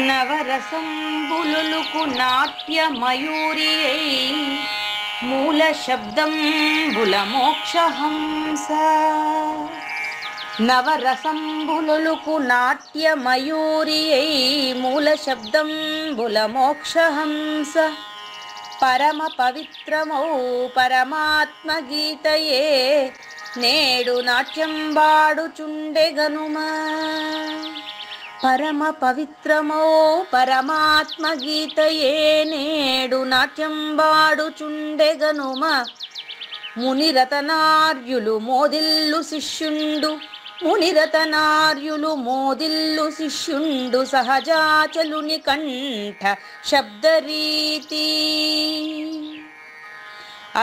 నవరసంబులుకు నాట్య మయూరియై మూల శబ్దంబుల మోక్షహంస. నవరసంబులుకు నాట్య మయూరియై మూల శబ్దంబుల మోక్షహంస. పరమ పవిత్రమౌ పరమాత్మ గీతయే నేడు నాట్యం వాడుచుండెగనుమా. పరమ పవిత్రమో పరమాత్మ గీతయే నేడు నాట్యం వాడుచుండెగనుమ. మునిరతనార్యులు మోదిల్లు శిష్యుండు, మునిరతనార్యులు మోదిల్లు శిష్యుండు సహజాచలుని కంఠ శబ్దరీతి.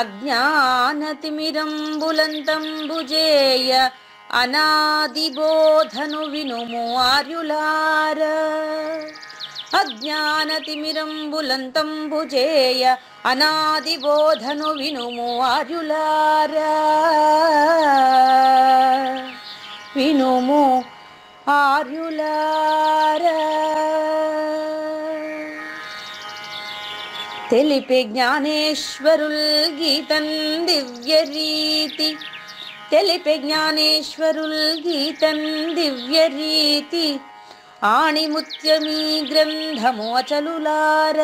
అజ్ఞానతిమిరంబులంతంబుజేయ అనాది బోధను వినుము ఆర్యులార. అజ్ఞానతిమిరంబులంతంబుజేయ అనాది బోధను వినుము ఆర్యులార. వినుము ఆర్యులార. తెలిపే జ్ఞానేశ్వరుల్ గీతం దివ్య రీతి. తెలిపే జ్ఞానేశ్వరుల్ గీతం దివ్య రీతి. ఆణిముత్యమీ గ్రంథము అచలులార.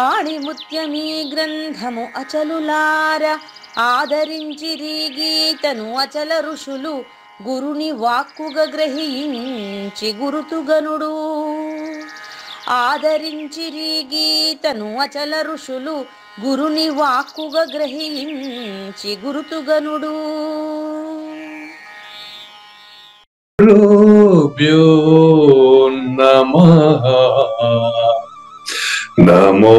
ఆణిముత్యమీ గ్రంథము అచలులార. ఆదరించిరి గీతను అచల ఋషులు గురుని వాక్కుగా గ్రహించి గురుతుగనుడు. ఆదరించిరి గీతను అచల ఋషులు గురుని వాక్కుగా గ్రహించి గురుతుగనుడు. గురుభ్యో నమః. నమో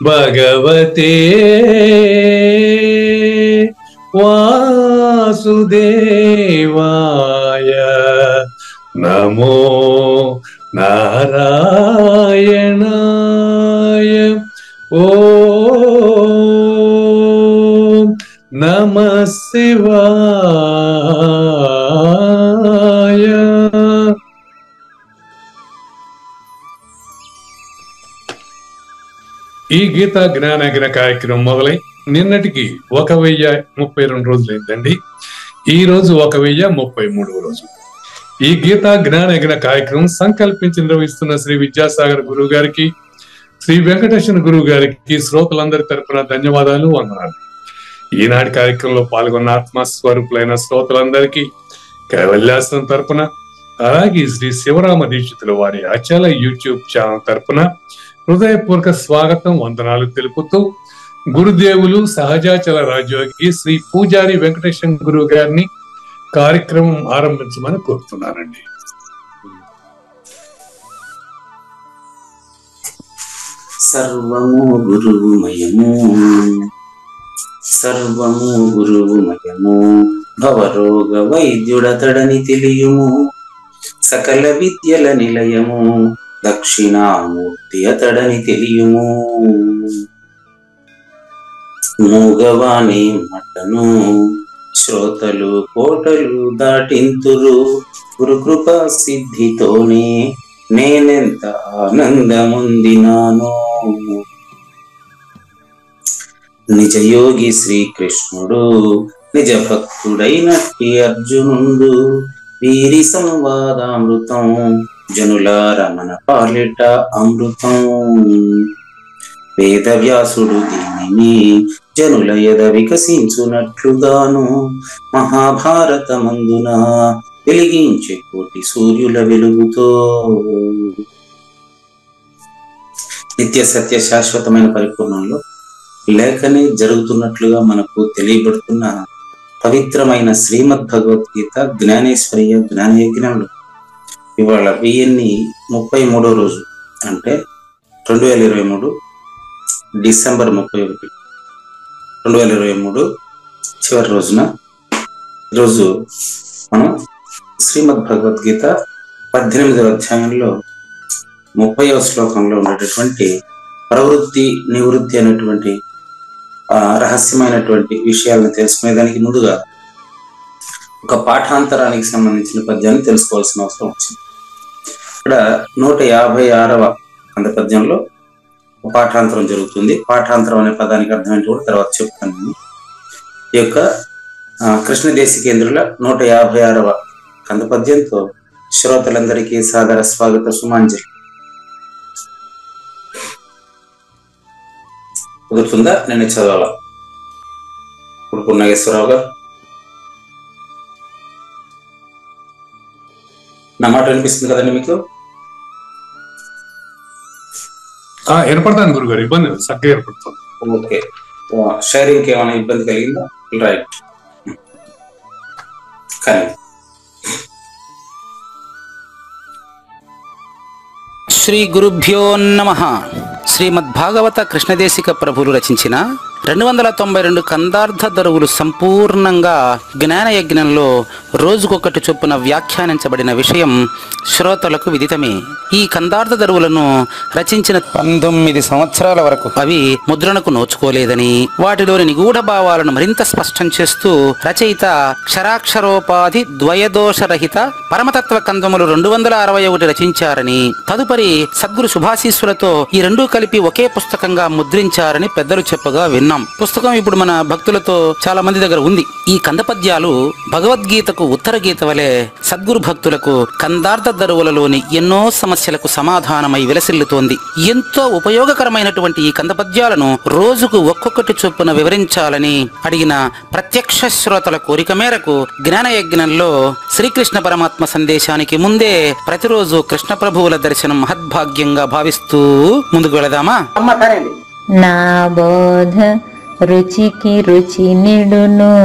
భగవతే వాసుదేవాయ. నమో నారాయణాయ. ఓం నమః శివాయ. ఈ గీతా జ్ఞానయజ్ఞ కార్యక్రమం మొదలై నిన్నటికి 1032 రోజులైందండి. ఈ రోజు 1033వ రోజు. ఈ గీతా జ్ఞానయజ్ఞ కార్యక్రమం సంకల్పించి నిర్వహిస్తున్న శ్రీ విద్యాసాగర్ గురువు గారికి, శ్రీ వెంకటేశ్వర గురువు గారికి శ్రోతలందరి తరపున ధన్యవాదాలు, వందనాలు. ఈనాటి కార్యక్రమంలో పాల్గొన్న ఆత్మస్వరూపులైన శ్రోతలందరికీ కైవల్యాశ్రమం తరపున, అలాగే శ్రీ శివరామ దీక్షితుల వారి అచల యూట్యూబ్ ఛానల్ తరపున హృదయపూర్వక స్వాగతం, వందనాలు తెలుపుతూ గురుదేవులు సహజాచల రాజయోగి శ్రీ పూజారి వెంకటేశ్వర గురువు గారిని కార్యక్రమం ఆరంభించమని కోరుతున్నానండి. సర్వము గురువుమయము, సర్వము గురువుమయము. భవరోగ వైద్యుడతడని తెలియుము, సకల విద్యల నిలయము. దక్షిణామూర్తి అతడని తెలియుము. మూగవాణి మటను శ్రోతలు కోటలు దాటింతురు. గురుకృపా సిద్ధితోనే నేనెంత ఆనందముందినాను. నిజయోగి శ్రీకృష్ణుడు నిజ భక్తుడైనట్టి అర్జునుడు. వీరి సంవాదామృతం జనులార మన పాలిట అమృతం. వేదవ్యాసుడు దీనిని జనుల ఎద వికసించునట్లుగాను మహాభారతమందున వెలిగించే కోటి సూర్యుల వెలుగుతో నిత్య సత్య శాశ్వతమైన పరిపూర్ణంలో లేఖనే జరుగుతున్నట్లుగా మనకు తెలియబడుతున్న పవిత్రమైన శ్రీమద్ భగవద్గీత జ్ఞానేశ్వర్య జ్ఞానయజ్ఞంలో ఇవాళ 1033వ రోజు, అంటే 2023 డిసెంబర్ 31, 2023 చివరి రోజున ఈరోజు మనం శ్రీమద్ భగవద్గీత 18వ అధ్యాయంలో 30వ శ్లోకంలో ఉండేటటువంటి ప్రవృత్తి నివృత్తి అనేటువంటి రహస్యమైనటువంటి విషయాలను తెలుసుకునేదానికి ముందుగా ఒక పాఠాంతరానికి సంబంధించిన పద్యాన్ని తెలుసుకోవాల్సిన అవసరం వచ్చింది. ఇక్కడ 156వ కంద పద్యంలో పాఠాంతరం జరుగుతుంది. పాఠాంతరం అనే పదానికి అర్థం ఏంటి కూడా తర్వాత చెప్తాను నేను. ఈ యొక్క కృష్ణదేశికేంద్రుల 156వ కంద పద్యంతో శ్రోతలందరికీ సాదర స్వాగత సుమాంజలి. కుదురుతుందా? నేను చదవాలా? ఇప్పుడు నాగేశ్వరరావు గారు నా మాట వినిపిస్తుంది కదండి మీకు? ఏర్పడతాను గురుగారు, ఇబ్బంది చక్కగా ఏర్పడుతుంది. ఓకే, షేరింగ్ ఏమైనా ఇబ్బంది కలిగిందా? రైట్. కానీ శ్రీ గురుభ్యో నమః. శ్రీమద్భాగవత కృష్ణదేశిక ప్రభులు రచించిన 292 కందార్థ దరువులు సంపూర్ణంగా జ్ఞానయజ్ఞంలో రోజుకొకటి చొప్పున వ్యాఖ్యానించబడిన విషయం శ్రోతలకు విదితమే. ఈ కందార్థ దరువులను రచించిన 19 సంవత్సరాల వరకు అవి ముద్రణకు నోచుకోలేదని, వాటిలోని నిగూఢ భావాలను మరింత స్పష్టం చేస్తూ రచయిత క్షరాక్షరోపాధి ద్వయదోషరహిత పరమతత్వ కందములు 261 రచించారని, తదుపరి సద్గురు శుభాశీస్సులతో ఈ రెండూ కలిపి ఒకే పుస్తకంగా ముద్రించారని పెద్దలు చెప్పగా విన్నాం. పుస్తకం ఇప్పుడు మన భక్తులతో చాలా మంది దగ్గర ఉంది. ఈ కందపద్యాలు భగవద్గీతకు ఉత్తర గీత వలె సద్గురు భక్తులకు కందార్థ దరువులలోని ఎన్నో సమస్యలకు సమాధానమై విలసిల్లుతోంది. ఎంతో ఉపయోగకరమైనటువంటి ఈ కందపద్యాలను రోజుకు ఒక్కొక్కటి చొప్పున వివరించాలని అడిగిన ప్రత్యక్ష శ్రోతల కోరిక మేరకు జ్ఞానయజ్ఞంలో శ్రీకృష్ణ పరమాత్మ సందేశానికి ముందే ప్రతిరోజు కృష్ణ ప్రభువుల దర్శనం మహద్భాగ్యంగా భావిస్తూ ముందుకు వెళదామా? నా బోధ రుచికి రుచి నిడును,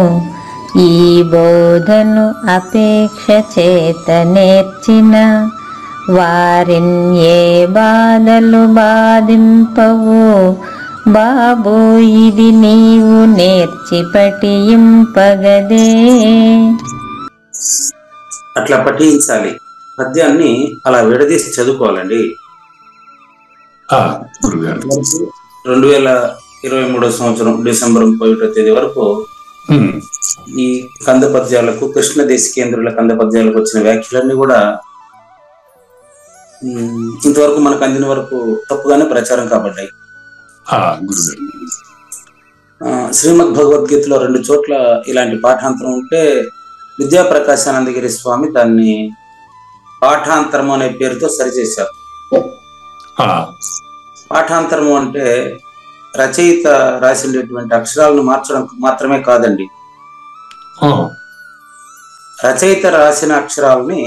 ఈ బోధను అపేక్ష చేత నేర్చిన వారిన్ ఏ బాధలు బాధింపవు బాబు, ఇది నీవు నేర్చి పఠింపగదే. అట్లా పఠించాలి. పద్యాన్ని అలా విడదీసి చదువుకోవాలండి. 2023 సంవత్సరం డిసెంబర్ 31వ తేదీ వరకు ఈ కంద పద్యాలకు, కృష్ణదేశికేంద్రుల కంద పద్యాలకు వచ్చిన వ్యాఖ్యలన్నీ కూడా ఇంతవరకు మనకు అందిన వరకు తప్పుగానే ప్రచారం కాబడ్డాయి. శ్రీమద్ భగవద్గీతలో 2 చోట్ల ఇలాంటి పాఠాంతరం ఉంటే విద్యాప్రకాశానందగిరి స్వామి దాన్ని పాఠాంతరం అనే పేరుతో సరిచేశారు. పాఠాంతరము అంటే రచయిత రాసినటువంటి అక్షరాలను మార్చడం మాత్రమే కాదండి, రచయిత రాసిన అక్షరాలని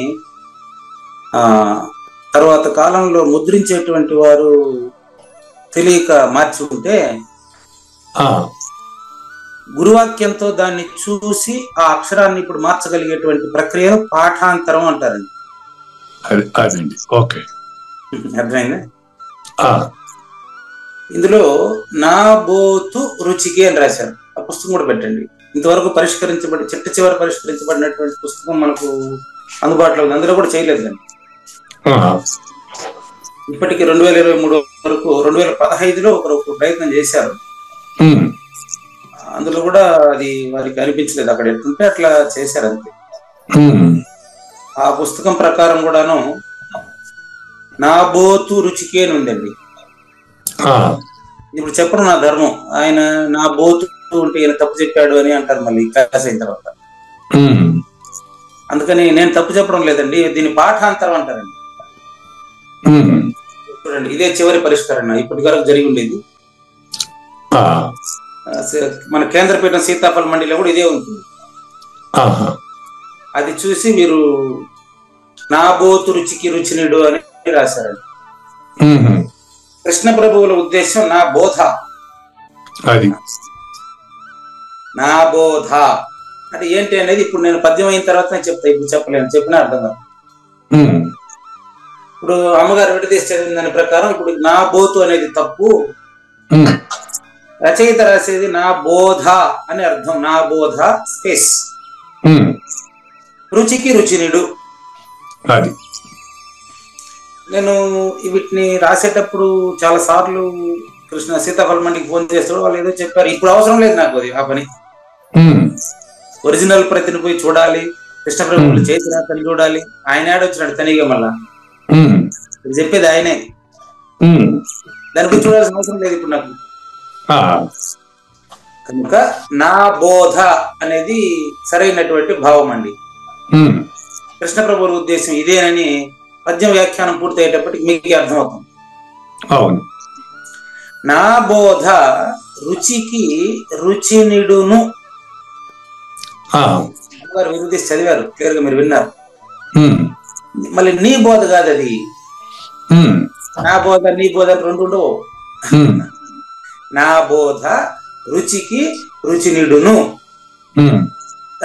తర్వాత కాలంలో ముద్రించేటువంటి వారు తెలియక మార్చి ఉంటే గురువాక్యంతో దాన్ని చూసి ఆ అక్షరాన్ని ఇప్పుడు మార్చగలిగేటువంటి ప్రక్రియను పాఠాంతరం అంటారండి. అర్థమైందా? ఇందులో నా బోతు రుచికి అని రాశారు. ఆ పుస్తకం కూడా పెట్టండి. ఇంతవరకు చిట్ట చివరి పరిష్కరించబడినటువంటి పుస్తకం మనకు అందుబాటులో ఉంది. అందులో కూడా చేయలేదండి. ఇప్పటికి 2023 వరకు 2015లో ఒకరు ప్రయత్నం చేశారు. అందులో కూడా అది వారికి అనిపించలేదు. అక్కడ ఎట్లుంటే అట్లా చేశారు అంతే. ఆ పుస్తకం ప్రకారం కూడాను నా బోతు రుచికి అని ఉందండి. ఇప్పుడు చెప్పడం నా ధర్మం. ఆయన నా బోతు ఉంటే ఈయన తప్పు చెప్పాడు అని అంటారు మళ్ళీ క్లాస్ అయిన తర్వాత. అందుకని నేను తప్పు చెప్పడం లేదండి, దీన్ని పాఠాంతరం అంటారండి. చూడండి, ఇదే చివరి పరిష్కరణ ఇప్పటి వరకు జరిగి ఉండేది. మన కేంద్రపీఠం సీతాఫల మండిలో కూడా ఇదే ఉంటుంది. అది చూసి మీరు నా బోతు రుచికి రుచినిడు అని రాశారండి. కృష్ణ ప్రభువుల ఉద్దేశం నా బోధ, నా బోధ అంటే ఏంటి అనేది ఇప్పుడు నేను పద్యం అయిన తర్వాత నేను చెప్తా. ఇప్పుడు చెప్పలేను, చెప్పినా అర్థం కాదు. ఇప్పుడు అమ్మగారు విడదీసి చదివిన దాని ప్రకారం ఇప్పుడు నా బోతు అనేది తప్పు, రచయిత రాసేది నా బోధ అని అర్థం. నా బోధ స్పేస్ రుచికి రుచినిడు. నేను వీటిని రాసేటప్పుడు చాలా సార్లు సీతాఫల మండికి ఫోన్ చేస్తాడు, వాళ్ళు ఏదో చెప్పారు. ఇప్పుడు అవసరం లేదు నాకు అది, ఆ పని. ఒరిజినల్ ప్రతిని పోయి చూడాలి, కృష్ణ ప్రభువులు చేతి రాతని చూడాలి. ఆయన ఆడొచ్చినాడు తనిగా మళ్ళా ఇది చెప్పేది ఆయనే. దాని గురించి చూడాల్సిన అవసరం లేదు ఇప్పుడు నాకు. కనుక నా బోధ అనేది సరైనటువంటి భావం అండి. కృష్ణ ప్రభువుల ఉద్దేశం ఇదేనని పద్యం వ్యాఖ్యానం పూర్తయ్యేటప్పటికి మీకు అర్థమవుతుంది. అవును. నా బోధ రుచికి రుచినిడును. గారు విరుద్ధి చదివారు, క్లియర్ గా మీరు విన్నారు. మళ్ళీ నీ బోధ కాదు అది. నా బోధ నీ బోధ రెండు ఉండవు. నా బోధ రుచికి రుచినిడును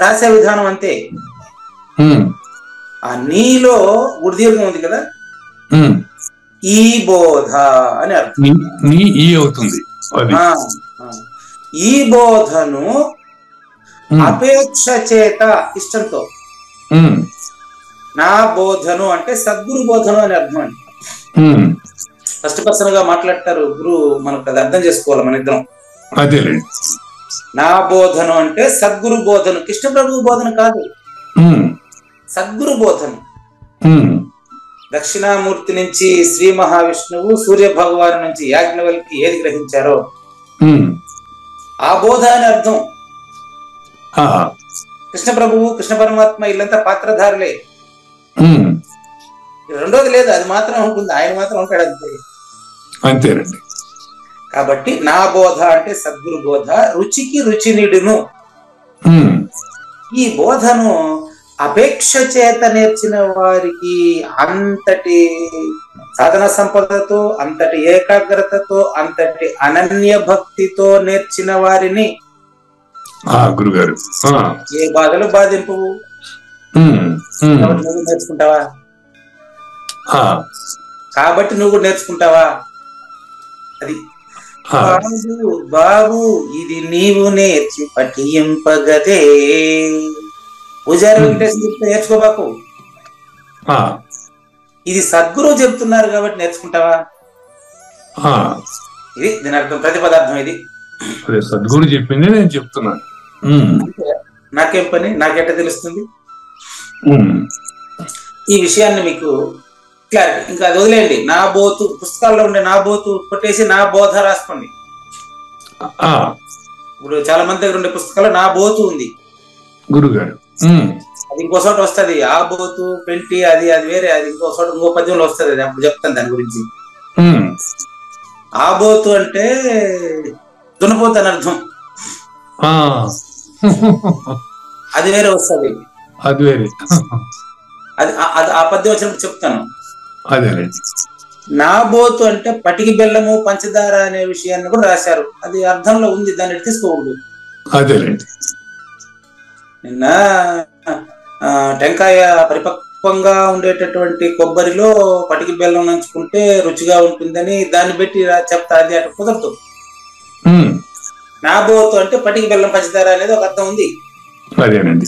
రాసే విధానం అంతే. ఆ నీలో గుడిదీర్ఘం ఉంది కదా, ఈ బోధ అని అర్థం. అవుతుంది. ఈ బోధను అపేక్ష చేత, ఇష్టంతో. నా బోధను అంటే సద్గురు బోధను అని అర్థం అండి. ఫస్ట్ పర్సన్ గా మాట్లాడతారు గురువు, మనకు అది అర్థం చేసుకోవాలి మన ఇద్దరం. అదేలేండి. నా బోధను అంటే సద్గురు బోధను, కృష్ణ ప్రభువు బోధన కాదు, సద్గురు బోధను. దక్షిణామూర్తి నుంచి శ్రీ మహావిష్ణువు, సూర్య భగవాను నుంచి యాజ్ఞవల్కి ఏది గ్రహించారో ఆ బోధ అని అర్థం. కృష్ణ ప్రభువు, కృష్ణ పరమాత్మ ఇల్లంతా పాత్రధారులే. రెండోది లేదు, అది మాత్రం ఉంటుంది, ఆయన మాత్రం ఉంటాడు అంతే. అంతేనండి. కాబట్టి నా బోధ అంటే సద్గురు బోధ, రుచికి రుచినిడును. ఈ బోధను అపేక్ష చేత నేర్చిన వారికి, అంతటి సాధన సంపదతో, అంతటి ఏకాగ్రతతో, అంతటి అనన్య భక్తితో నేర్చిన వారిని గురుగారు ఏ బాధలు బాధింపు. నువ్వు నేర్చుకుంటావా? కాబట్టి నువ్వు నేర్చుకుంటావా? అది బాబు ఇది నీవు నేర్చి పఠింపగదే. పూజారి వెంకటేశ్వర చెప్తే నేర్చుకోబాకు. ఇది సద్గురువు చెప్తున్నారు కాబట్టి నేర్చుకుంటావా? ఇది దీని అర్థం, ప్రతి పదార్థం ఇది. సద్గురు చెప్పింది నేను చెప్తున్నాను. నాకేం పని, నాకెట్ట తెలుస్తుంది? ఈ విషయాన్ని మీకు క్లారిటీ. ఇంకా అది వదిలేయండి. నా బోతు పుస్తకాల్లో ఉండే నా బోతు కొట్టేసి నా బోధ రాసుకోండి. ఇప్పుడు చాలా మంది దగ్గర ఉండే పుస్తకాల్లో నా బోతు ఉంది గురుగారు. అది ఇంకో చోట వస్తుంది. ఆ బోతు పెంటి అది అది వేరే, అది ఇంకో చోట ఇంకో పద్యంలో వస్తుంది. అది అప్పుడు చెప్తాను దాని గురించి. ఆ బోతు అంటే దున్నపోతు అని అర్థం, అది వేరే వస్తుంది. అది వేరే, అది ఆ పద్యం వచ్చినప్పుడు చెప్తాను. అదేనండి. నా బోతు అంటే పటికి బెల్లము పంచదార అనే విషయాన్ని కూడా రాశారు. అది అర్థంలో ఉంది, దాన్ని తీసుకోకూడదు. అదేనండి. నిన్న టెంకాయ పరిపక్వంగా ఉండేటటువంటి కొబ్బరిలో పటికి బెల్లం నంచుకుంటే రుచిగా ఉంటుందని దాన్ని పెట్టి చెప్తా. అది అటు కుదరదు. నా బోతు అంటే పటికి బెల్లం పంచదార అనేది ఒక అర్థం ఉంది. అదేనండి.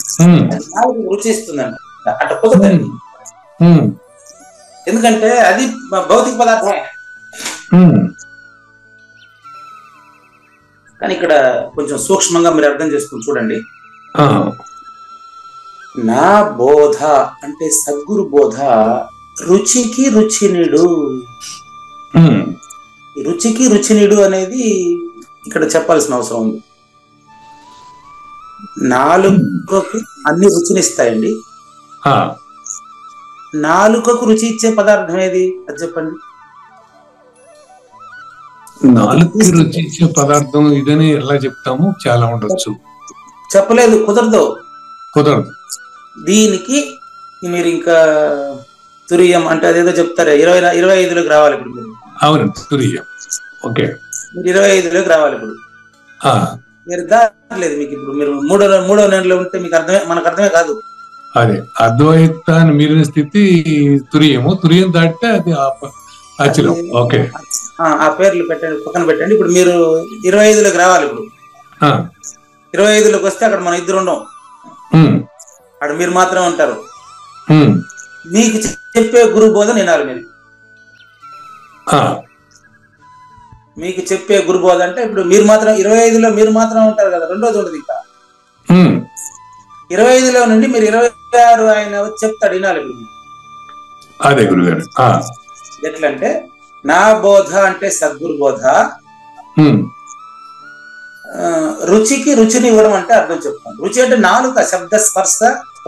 రుచి ఇస్తుందండి, అటు కుదరదండి. ఎందుకంటే అది భౌతిక పదార్థమే. కానీ ఇక్కడ కొంచెం సూక్ష్మంగా మీరు అర్థం చేసుకుని చూడండి. నా బోధ అంటే సద్గురు బోధ రుచికి రుచినిడు. రుచికి రుచినిడు అనేది ఇక్కడ చెప్పాల్సిన అవసరం ఉంది. నాలుకకు అన్ని రుచినిస్తాయండి. నాలుకకు రుచి ఇచ్చే పదార్థం ఏది అది చెప్పండి. నాలుగు రుచి ఇచ్చే పదార్థం ఇదని ఎలా చెప్తాము? చాలా ఉండొచ్చు. చెప్పలేదు, కుదరదు. దీనికి మీరు ఇంకా తురియం అంటే అదేదో చెప్తారా, 25లోకి రావాలి ఇప్పుడు మీరు. అవును, తురియం. ఓకే, మీరు 25లోకి రావాలి ఇప్పుడు. మీరు దాటలేదు మీకు. ఇప్పుడు మీరు మూడో నెలలో ఉంటే మీకు అర్థమే, మనకు అర్థమే కాదు. అదే అద్వైతాన్ని మీరిన స్థితి తురియము. తురియం దాటితే అది అచలం. ఓకే, ఆ పేర్లు పెట్టండి, పక్కన పెట్టండి. ఇప్పుడు మీరు 25లోకి రావాలి. ఇప్పుడు 25లోకి వస్తే అక్కడ మనం ఇద్దరు ఉండం, అక్కడ మీరు మాత్రమే ఉంటారు. మీకు చెప్పే గురు బోధ వినాలి మీరు. మీకు చెప్పే గురు బోధ అంటే ఇప్పుడు మీరు మాత్రం 25లో మీరు మాత్రం ఉంటారు కదా, రెండోది ఉండదు. ఇంకా 25లో నుండి మీరు 26 ఆయన చెప్తాడు, వినాలి. ఇప్పుడు అదే గురుగారు. ఎట్లంటే నా బోధ అంటే సద్గురు బోధ, రుచికి రుచిని ఇవ్వడం అంటే అర్థం చెప్తాను. రుచి అంటే నాలుక, శబ్ద స్పర్శ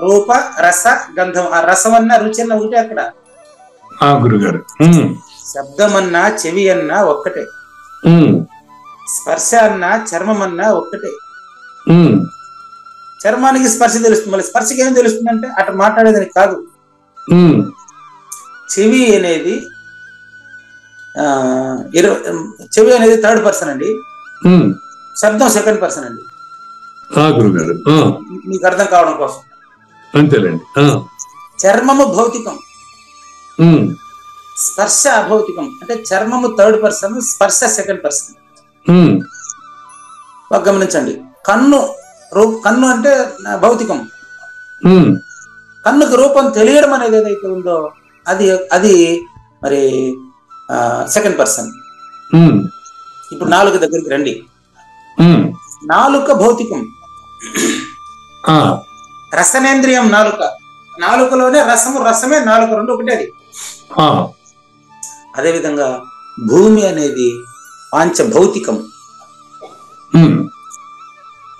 రూప రస గంధం. ఆ రసం అన్నా రుచి అన్నా ఒకటే అక్కడ. గురుగారు శబ్దం అన్నా చెవి అన్నా ఒక్కటే, స్పర్శ అన్నా చర్మం అన్నా ఒక్కటే. చర్మానికి స్పర్శ తెలుస్తుంది, మళ్ళీ స్పర్శకి ఏం తెలుస్తుంది అంటే అటు మాట్లాడేదని కాదు. చెవి అనేది చెవి అనేది థర్డ్ పర్సన్ అండి, శబ్దం సెకండ్ పర్సన్ అండి. గురుగారు మీకు అర్థం కావడం కోసం అంతేలేండి. చర్మము భౌతికం, స్పర్శ అభౌతికం. అంటే చర్మము థర్డ్ పర్సన్, స్పర్శ సెకండ్ పర్సన్. గమనించండి, కన్ను అంటే భౌతికం, కన్నుకి రూపం తెలియడం అనేది ఏదైతే ఉందో అది మరి సెకండ్ పర్సన్. ఇప్పుడు నాలుక దగ్గరికి రండి. నాలుక భౌతికం, రసనేంద్రియం నాలుక. నాలుకలోనే రసము, రసమే నాలుక, రెండు ఒకటే. అది అదేవిధంగా భూమి అనేది పాంచభౌతికం.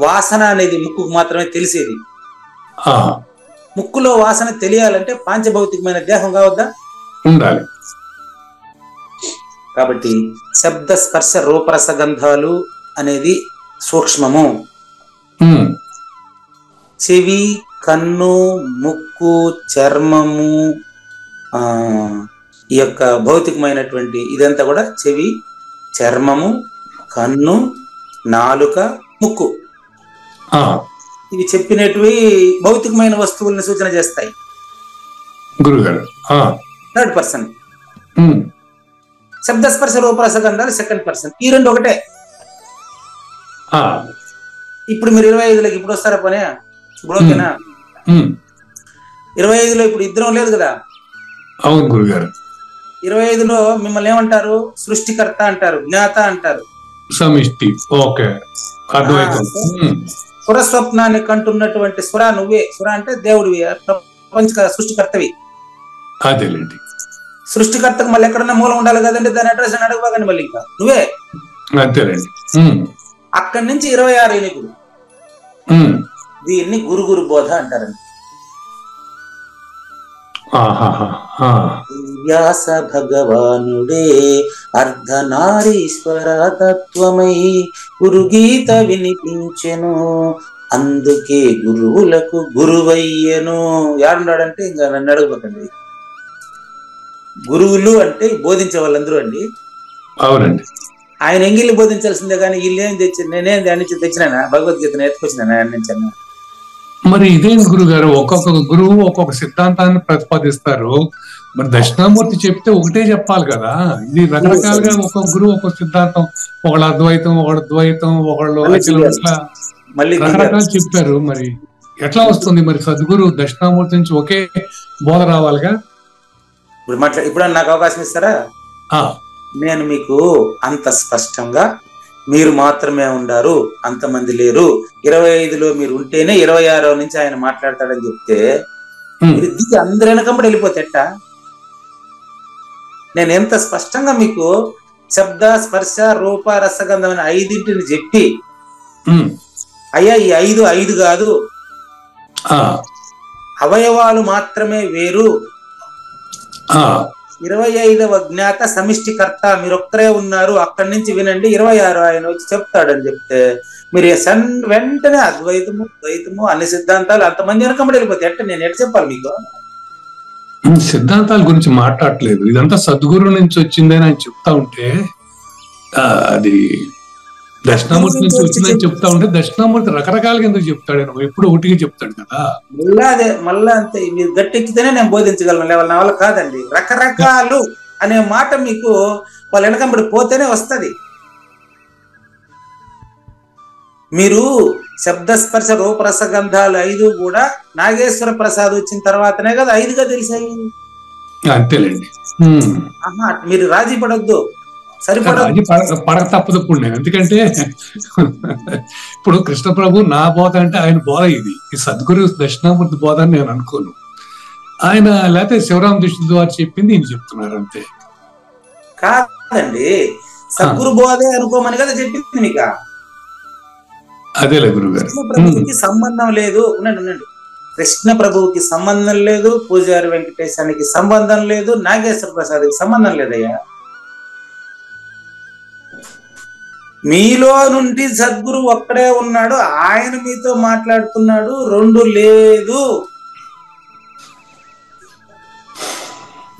వాసన అనేది ముక్కుకు మాత్రమే తెలిసేది. ముక్కులో వాసన తెలియాలంటే పాంచభౌతికమైన దేహం కావద్దా? ఉండాలి. కాబట్టి శబ్ద స్పర్శ రూపరసగంధాలు అనేది సూక్ష్మము. చెవి, కన్ను, ముక్కు, చర్మము, ఈ యొక్క భౌతికమైనటువంటి ఇదంతా కూడా చెవి, చర్మము, కన్ను, నాలుక, ముక్కు. ఇవి చెప్పినవి భౌతికమైన వస్తువులను సూచన చేస్తాయి. గురుగారు థర్డ్ పర్సన్. శబ్దస్పర్శ రూపరసగంధాలు సెకండ్ పర్సన్. ఈ రెండు ఒకటే. ఇప్పుడు మీరు 25లోకి ఇప్పుడు వస్తారా పనే? ఇప్పుడు ఓకేనా? 25లో ఇప్పుడు ఇద్దరం లేదు కదా. అవును గురుగారు. 25లో మిమ్మల్ని ఏమంటారు? సృష్టికర్త అంటారు, జ్ఞాత అంటారు, సమిష్టి. ఓకే, అర్థమైంది. సురస్వప్నాన్ని కంటున్నటువంటి సుర నువ్వే. సుర అంటే దేవుడివి, ప్రపంచ సృష్టికర్తవి. అదేలేండి. సృష్టికర్తకు మళ్ళీ ఎక్కడన్నా మూలం ఉండాలి కదండి, దాని అడ్రస్ అని అడగబాకండి మళ్ళీ, ఇంకా నువ్వే. అంతేలేండి. అక్కడి నుంచి 26 ఎనిమిది. దీన్ని గురు బోధ అంటారండి. వ్యాస భగవానుడే అర్ధనారీశ్వర తత్వమై గురుగీత వినిపించెను, అందుకే గురువులకు గురువయ్యను. యాడున్నాడంటే ఇంకా నన్ను అడగబోకండి. గురువులు అంటే బోధించే వాళ్ళందరూ అండి. అవునండి. ఆయన ఎంగిల్ని బోధించాల్సిందే కానీ వీళ్ళు ఏం తెచ్చి నేనేం దాని నుంచి తెచ్చినానా? భగవద్గీతను ఎత్తుకొచ్చినానా ఆయన నుంచి? మరి ఇదేం గురుగారు, ఒక్కొక్క గురువు ఒక్కొక్క సిద్ధాంతాన్ని ప్రతిపాదిస్తారు. మరి దక్షిణామూర్తి చెప్తే ఒకటే చెప్పాలి కదా. ఇది రకరకాలుగా ఒక్కొక్క గురువు ఒక్కొక్క సిద్ధాంతం, ఒకళ్ళు అద్వైతం, ఒకళ్ళు ద్వైతం, ఒకళ్ళు రకరకాలు చెప్పారు. మరి ఎట్లా వస్తుంది? మరి సద్గురు దక్షిణామూర్తి నుంచి ఒకే బోధ రావాలిగా. ఇప్పుడు నాకు అవకాశం ఇస్తారా? నేను మీకు అంత స్పష్టంగా మీరు మాత్రమే ఉండారు, అంతమంది లేరు, 25లో మీరు ఉంటేనే 26 నుంచి ఆయన మాట్లాడతాడని చెప్తే అందరు వెనకంబడి వెళ్ళిపోతే ఎట్టా? నేను ఎంత స్పష్టంగా మీకు శబ్ద స్పర్శ రూప రసగంధమైన 5 చెప్పి, అయ్యా ఈ 5 కాదు, అవయవాలు మాత్రమే వేరు, 25వ జ్ఞాత సమిష్టికర్త మీరొక్కరే ఉన్నారు, అక్కడి నుంచి వినండి, 26 ఆయన వచ్చి చెప్తాడని చెప్తే మీరు వెంటనే అద్వైతము ద్వైతము అన్ని సిద్ధాంతాలు అంతమంది వెనకబడి వెళ్ళిపోతే ఎట్ట నేను ఎట్ట చెప్పాలి మీకు? సిద్ధాంతాల గురించి మాట్లాడలేదు, ఇదంతా సద్గురు నుంచి వచ్చిందని ఆయన చెప్తా ఉంటే, అది దక్షిణామూర్తి నుంచి వచ్చిందని చెప్తా ఉంటే దక్షిణామూర్తి రకరకాలుగా ఎందుకు చెప్తాడు? ఎప్పుడు ఒకటిగా చెప్తాడు కదా. మళ్ళా అంతే, మీరు గట్టెక్కితేనే నేను బోధించగలను, నా వల్ల కాదండి. రకరకాలు అనే మాట మీకు వాళ్ళ వెనకంబడి పోతేనే వస్తుంది. మీరు శబ్దస్పర్శ రూపరసగంధాలు 5 కూడా నాగేశ్వర ప్రసాద్ వచ్చిన తర్వాతనే కదా 5గా తెలిసాయి. అంతేలేండి. మీరు రాజీ పడొద్దు, పడక తప్పదు. ఇప్పుడు నేను ఎందుకంటే ఇప్పుడు కృష్ణ ప్రభు నా బోధ అంటే ఆయన బోధ ఇది, ఈ సద్గురు దక్షిణామూర్తి బోధ అని నేను అనుకోను. ఆయన లేకపోతే శివరామ దీక్షితుల వారు చెప్పింది ఈయన చెప్తున్నారు అంతే. కాదండి, సద్గురు బోధే అనుకోమని కదా చెప్పింది మీకు. అదేలే గురుగారు. కృష్ణ ప్రభువుకి సంబంధం లేదు. ఉండండి, కృష్ణ ప్రభువుకి సంబంధం లేదు, పూజారి వెంకటేశానికి సంబంధం లేదు, నాగేశ్వర ప్రసాద్కి సంబంధం లేదయ్యా. మీలో నుండి సద్గురు ఒక్కడే ఉన్నాడు, ఆయన మీతో మాట్లాడుతున్నాడు, రెండు లేదు.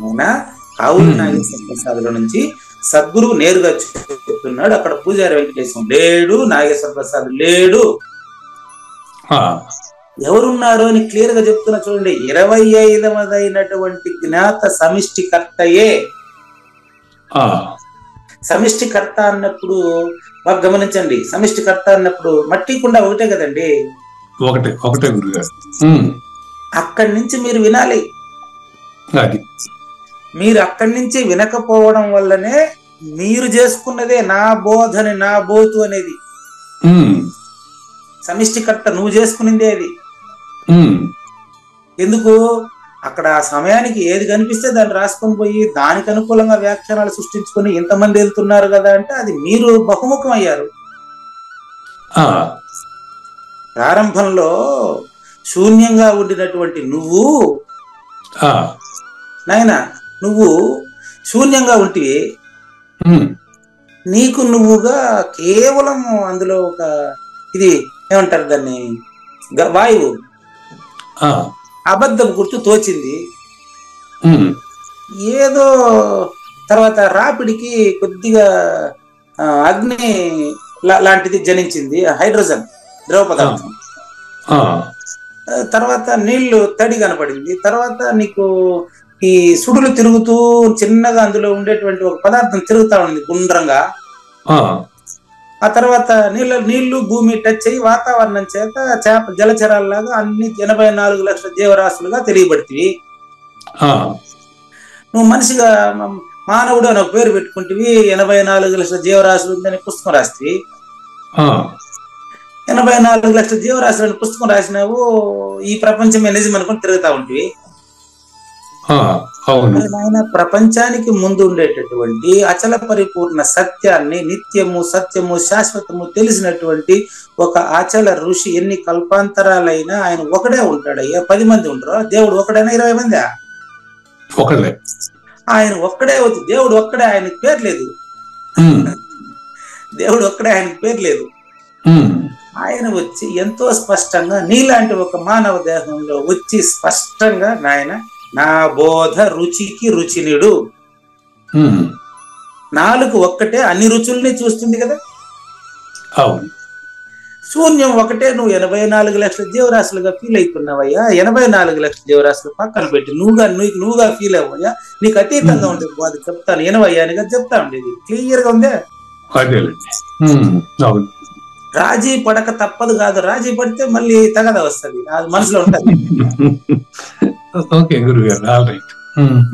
అవునా? కావులు నాగేశ్వర ప్రసాదుల నుంచి సద్గురువు నేరుగా చెప్తున్నాడు, అక్కడ పూజారి వెంకటేశం లేడు, నాగేశ్వర ప్రసాద్ లేడు. ఎవరున్నారు అని క్లియర్ గా చెప్తున్నా చూడండి. 25వదైనటువంటి జ్ఞాత సమిష్టికర్తయే. సమిష్టికర్త అన్నప్పుడు బాగా గమనించండి, సమిష్టికర్త అన్నప్పుడు మట్టి కుండ ఒకటే కదండి. ఒకటే గురుగారు. అక్కడి నుంచి మీరు వినాలి. మీరు అక్కడి నుంచి వినకపోవడం వల్లనే మీరు చేసుకున్నదే నా బోధని నా బోతు అనేది. సమిష్టికర్త నువ్వు చేసుకునిందే అది. ఎందుకు? అక్కడ ఆ సమయానికి ఏది కనిపిస్తే దాన్ని రాసుకొని పోయి దానికి అనుకూలంగా వ్యాఖ్యానాలు సృష్టించుకొని ఇంతమంది వెళ్తున్నారు కదా అంటే అది మీరు బహుముఖం అయ్యారు. ప్రారంభంలో శూన్యంగా ఉండినటువంటి నువ్వు నాయన, నువ్వు శూన్యంగా ఉంటివి. నీకు నువ్వుగా కేవలం అందులో ఒక ఇది ఏమంటారు దాన్ని, వాయువు అబద్ధం గుర్తు తోచింది. ఏదో తర్వాత రాపిడికి కొద్దిగా అగ్ని లాంటిది జనించింది, హైడ్రోజన్ ద్రవ పదార్థం. తర్వాత నీళ్లు తడి కనపడింది. తర్వాత నీకు ఈ సుడులు తిరుగుతూ చిన్నగా అందులో ఉండేటువంటి ఒక పదార్థం తిరుగుతా ఉంది గుండ్రంగా. ఆ తర్వాత నీళ్లు భూమి టచ్ అయ్యి వాతావరణం చేత జలచరాల్లాగా అన్ని 84 లక్షల జీవరాశులుగా తెలియబడుతుంది. నువ్వు మనిషిగా మానవుడు అని ఒక పేరు పెట్టుకుంటేవి, 84 లక్షల జీవరాశులు ఉందని పుస్తకం రాస్తే 84 లక్షల జీవరాశులని పుస్తకం రాసినావు, ఈ ప్రపంచమే నిజం అనుకుని తిరుగుతా ఉంటివి. ఆయన ప్రపంచానికి ముందు ఉండేటటువంటి అచల పరిపూర్ణ సత్యాన్ని, నిత్యము సత్యము శాశ్వతము తెలిసినటువంటి ఒక అచల ఋషి ఎన్ని కల్పాంతరాలైనా ఆయన ఒకడే ఉంటాడయ్యా. 10 మంది ఉంటారు, దేవుడు ఒకడైనా 20 మంది? ఆయన ఒక్కడే అవుతుంది. దేవుడు ఒక్కడే, ఆయనకి పేరు లేదు. దేవుడు ఒక్కడే, ఆయనకి పేరు లేదు. ఆయన వచ్చి ఎంతో స్పష్టంగా నీలాంటి ఒక మానవ దేహంలో వచ్చి స్పష్టంగా నాయన నా బోధ రుచికి రుచినిడు. నాలుగు ఒక్కటే అన్ని రుచుల్ని చూస్తుంది కదా. శూన్యం ఒకటే, నువ్వు 84 లక్షల జీవరాశులుగా ఫీల్ అవుతున్నావయ్యా. 84 లక్షల జీవరాశులు పక్కన పెట్టి నువ్వుగా ఫీల్ అవ్వయ్యా. నీకు అతీతంగా ఉండేది బోధ చెప్తాను, ఎనవయ్యా అని చెప్తా ఉండేది. క్లియర్ గా ఉందే. రాజీ పడక తప్పదు కాదు, రాజీ పడితే మళ్ళీ తగద వస్తుంది, అది మనసులో ఉంటది.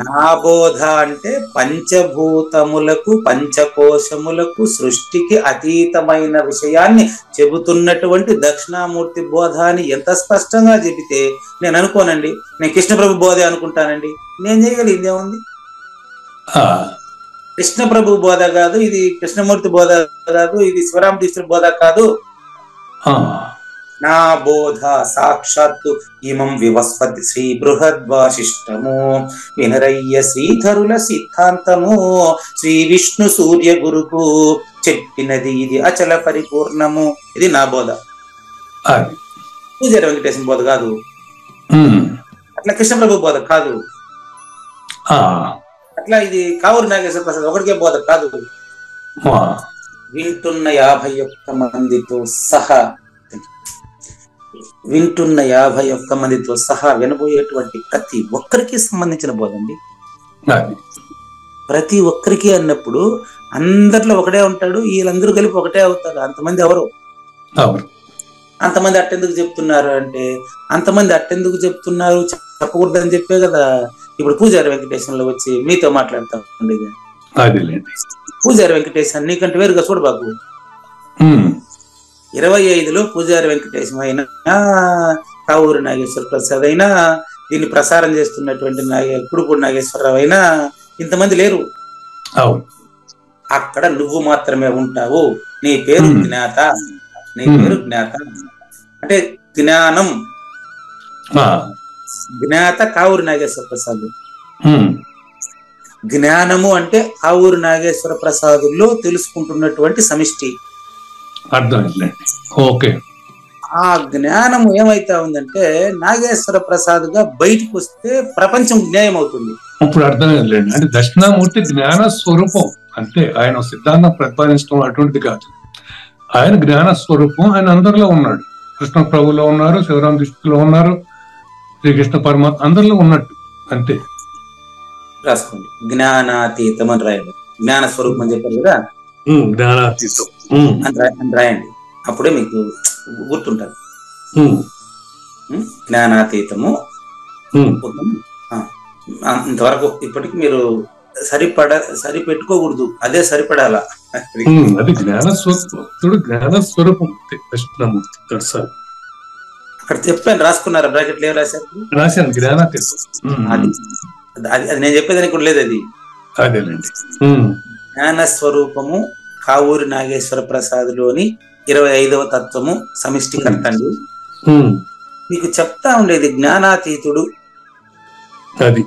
నా బోధ అంటే పంచభూతములకు పంచకోశములకు సృష్టికి అతీతమైన విషయాన్ని చెబుతున్నటువంటి దక్షిణామూర్తి బోధ అని ఎంత స్పష్టంగా చెబితే నేను అనుకోనండి, నేను కృష్ణప్రభు బోధే అనుకుంటానండి. నేను చేయగలిగింది ఏముంది? కృష్ణప్రభు బోధ కాదు ఇది, కృష్ణమూర్తి బోధ కాదు ఇది, శివరామ తీర్థుల బోధ కాదు. నా బోధ సాక్షాత్తు ఇమం వివస్పతి శ్రీ బృహద్వాసిష్టము వినరయ్య శ్రీధరుల సిద్ధాంతము శ్రీ విష్ణు సూర్య గురుకు చెప్పినది ఇది అచల పరిపూర్ణము. ఇది నా బోధ. పూజారి వెంకటేశ్వర బోధ కాదు, అట్లా కృష్ణప్రభు బోధ కాదు, అట్లా ఇది కావూరు నాగేశ్వర ప్రసాద్ ఒకటికే బోధ కాదు. వింటున్న 51 మందితో సహా వినబోయేటువంటి ప్రతి ఒక్కరికి సంబంధించిన బోధ అండి. ప్రతి ఒక్కరికి అన్నప్పుడు అందరిలో ఒకటే ఉంటాడు, వీళ్ళందరూ కలిపి ఒకటే అవుతారు. అంతమంది ఎవరు? అంతమంది అట్టెందుకు చెప్తున్నారు అంటే, అంతమంది అట్టెందుకు చెప్తున్నారు చెప్పకూడదని చెప్పే కదా ఇప్పుడు పూజారి వెంకటేశ్వరంలో వచ్చి మీతో మాట్లాడుతూ ఉండేది. పూజారి వెంకటేశ్వర నీకంటే వేరుగా చూడబాకు. 25లో పూజారి వెంకటేశ్వర అయినా, కావూరు నాగేశ్వర ప్రసాద్ అయినా, దీన్ని ప్రసారం చేస్తున్నటువంటి కుడుపూడి నాగేశ్వరరావు అయినా ఇంతమంది లేరు. అవును. అక్కడ నువ్వు మాత్రమే ఉంటావు. నీ పేరు జ్ఞాత, నీ పేరు జ్ఞాత అంటే జ్ఞానం. జ్ఞాత కావూరి నాగేశ్వర ప్రసాద్. జ్ఞానము అంటే కావూరి నాగేశ్వర ప్రసాదుల్లో తెలుసుకుంటున్నటువంటి సమిష్టి. అర్థమైంది. ఓకే. ఆ జ్ఞానము ఏమైతా ఉందంటే నాగేశ్వర ప్రసాద్ గా బయటికి వస్తే ప్రపంచం జ్ఞానం అవుతుంది. ఇప్పుడు అర్థమైందిలేండి. అంటే దక్షిణామూర్తి జ్ఞాన స్వరూపం. అంటే ఆయన సిద్ధాంతం ప్రతిపాదించడం అటువంటిది కాదు. ఆయన జ్ఞాన స్వరూపం. ఆయన అందరిలో ఉన్నాడు. కృష్ణ ప్రభులో ఉన్నారు, శివరామ దృష్టిలో ఉన్నారు, శ్రీకృష్ణ పరమాత్మ అందరిలో ఉన్నట్టు అంతే. రాసుకోండి, జ్ఞానాతీతం అని రాయండి. జ్ఞాన స్వరూపం అని చెప్పారు కదా, జ్ఞానాతీతం అని రాయండి. అప్పుడే మీకు గుర్తుంటది. జ్ఞానాతీతము. ఇంతవరకు ఇప్పటికి మీరు సరిపెట్టుకోకూడదు, అదే సరిపడాలా. అది జ్ఞాన స్వరూపుడు, జ్ఞాన స్వరూపం దక్షిణామూర్తి. అక్కడ చెప్పాను, రాసుకున్నారా? బ్రాకెట్లు ఏం రాశారు? రాశాను, జ్ఞానాతీతం. అది నేను చెప్పేదానికి కూడా లేదు. అది అదేనండి. జ్ఞాన స్వరూపము కావూరి నాగేశ్వర ప్రసాద్లోని 25వ తత్వము సమిష్టికర్త అండి. మీకు చెప్తా ఉండేది జ్ఞానాతీతుడు. అది